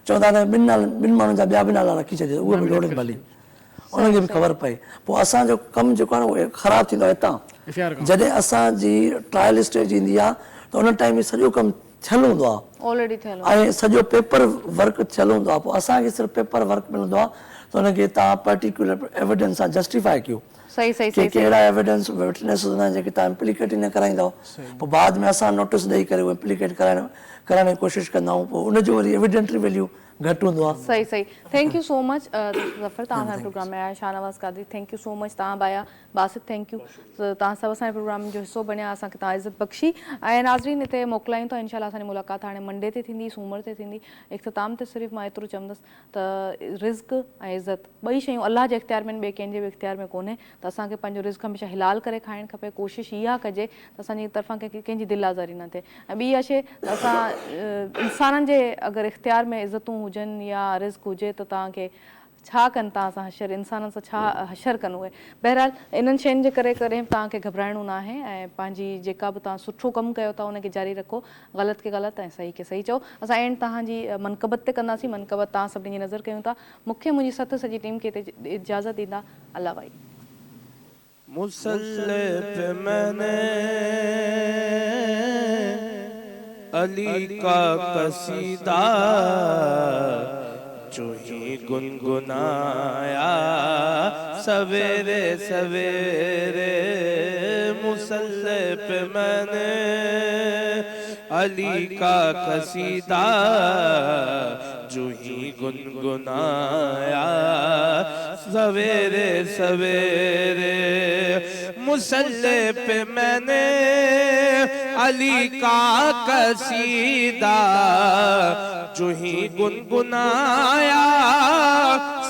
चवंदा न ॿिनि माण्हुनि जा ॿिया बि नाला रखी छॾियो, उहे बि लोड़नि भली, उनखे बि ख़बर पए। पोइ असांजो कमु जेको आहे न उहो ख़राबु थींदो आहे हितां। जॾहिं असांजी ट्रायल स्टेज ईंदी आहे त उन टाइम में सॼो कमु थियलु हूंदो आहे ऑलरेडी थियल, ऐं सॼो पेपर वर्क थियलु हूंदो आहे। पोइ असांखे सिर्फ़ु पेपर वर्क मिलंदो आहे त हुनखे तव्हां पर्टिकुलर एविडेंस सां जस्टिफाई कयो। सही सही के कहिड़ा एविडेंस विटनेस हूंदा आहिनि जेके तव्हां इम्प्लीकेट ई न कराईंदव, पोइ बाद में असां नोटिस ॾेई करे उहो इम्प्लीकेट कराइण जी कोशिशि कंदा आहियूं, पोइ उनजो वरी एविडेंटरी वैल्यू घटि हूंदो आहे। सही सही। Thank you so much Zafar, तव्हां असांजे प्रोग्राम में आया। Shahnawaz Qadri, thank you so much. तव्हां बि आया। Basit, thank U. तव्हां सभु असांजे प्रोग्राम जो हिसो बणिया, असांखे तव्हां इज़त बख़्शी। ऐं नाज़रीन हिते मोकिलायूं था, इंशाल्लाह असांजी मुलाक़ात हाणे मंडे ते थींदी, सूमर ते थींदी। इख़्तिताम ते सिर्फ़ु मां एतिरो चवंदसि त रिज़्क़ ऐं इज़त ॿई शयूं अलाह जे इख़्तियार में, ॿिए कंहिंजे बि इख़्तियार में कोन्हे। त असांखे पंहिंजो रिज़्क़ हमेशह हिलाल करे खाइणु खपे। कोशिशि इहा कजे त असांजी तरफ़ां कंहिंजी दिलि आज़ारी न थिए। ऐं ॿी इहा शइ त असां इंसाननि जे अगरि इख़्तियार में इज़तूं हुजनि या रिज़्क़ हुजे त तव्हांखे छा कनि तव्हां सां हशर, इंसाननि सां छा हशर कनि उहे। बहरहाल इन्हनि शयुनि जे करे कॾहिं तव्हांखे घबराइणो न आहे ऐं पंहिंजी जेका बि तव्हां सुठो कमु कयो था उनखे जारी रखो, ग़लति खे ग़लति ऐं सही खे सही चओ। असां एंड तव्हांजी मनक़बत ते कंदासीं, मनक़बत तव्हां सभिनी जी नज़र कयूं था। मूंखे मुंहिंजी सत सॼी टीम खे इजाज़त ॾींदा। अल्लाह भाई। मुसल्ले पे मैंने अली का कसीदा जो ही गुनगुनाया सवेरे सवेरे। मुसल्ले पे मैंने अली का कसीदा जो ही गुनगुनाया सवेरे सवेरे। मुसल्ले पे मैंने अली का कसीदा जो ही गुनगुनाया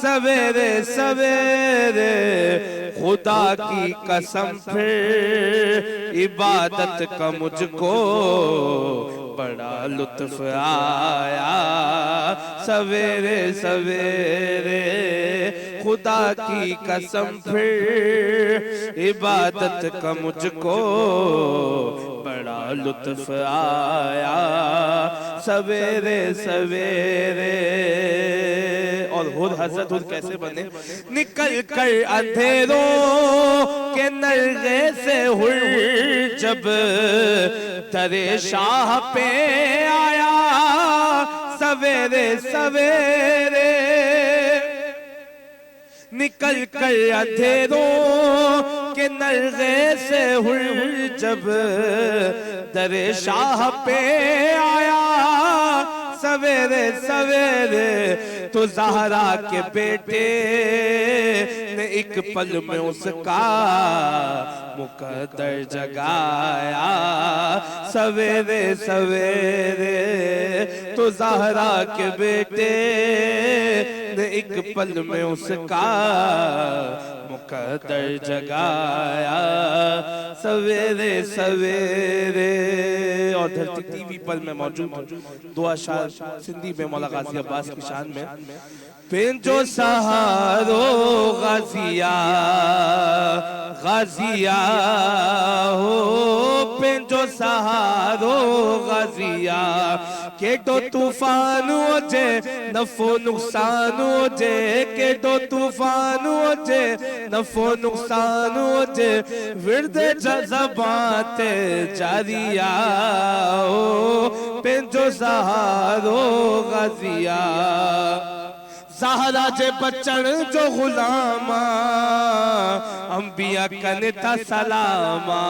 सवेरे सवेरे। खुदा की कसम फिर इबादत का मुझको बड़ा लुत्फ आया सवेरे सवेरे। खुदा की कसम फिर इबादत का मुझको बड़ा लुत्फ आया सवेरे सवेरे। और खुद हजरत खुद कैसे बने, निकल कर अंधेरों के नरगे से हुर जब दरे शाह पे आया सवेरे सवेरे। निकल कर अंधेरों के नरगे से हुर जब दरे शाह पे आया सवेरे सवेरे। तो ज़हरा के बेटे ने एक पल में उसका मुकद्दर जगाया सवेरे सवेरे। तो ज़हरा के बेटे ने ایک پل میں اس کا مقدر جگایا سویرے سویرے. اور دھرتی ٹی وی پر میں موجود ہوں. دو اشعار سندھی میں مولا غازی عباس کی شان میں. پینجو سہارو غازیا غازیا ہو پینجو سہارو غازیا کیٹو طوفان ہوجے نفع نقصان ہوجے کیٹو طوفان ہوجے نفع نقصان ہوجے ورد جذبات جاریہ ہو پینجو سہارو غازیا. زہرا جے بچن جو غلاما انبیاء کن تا سلاما.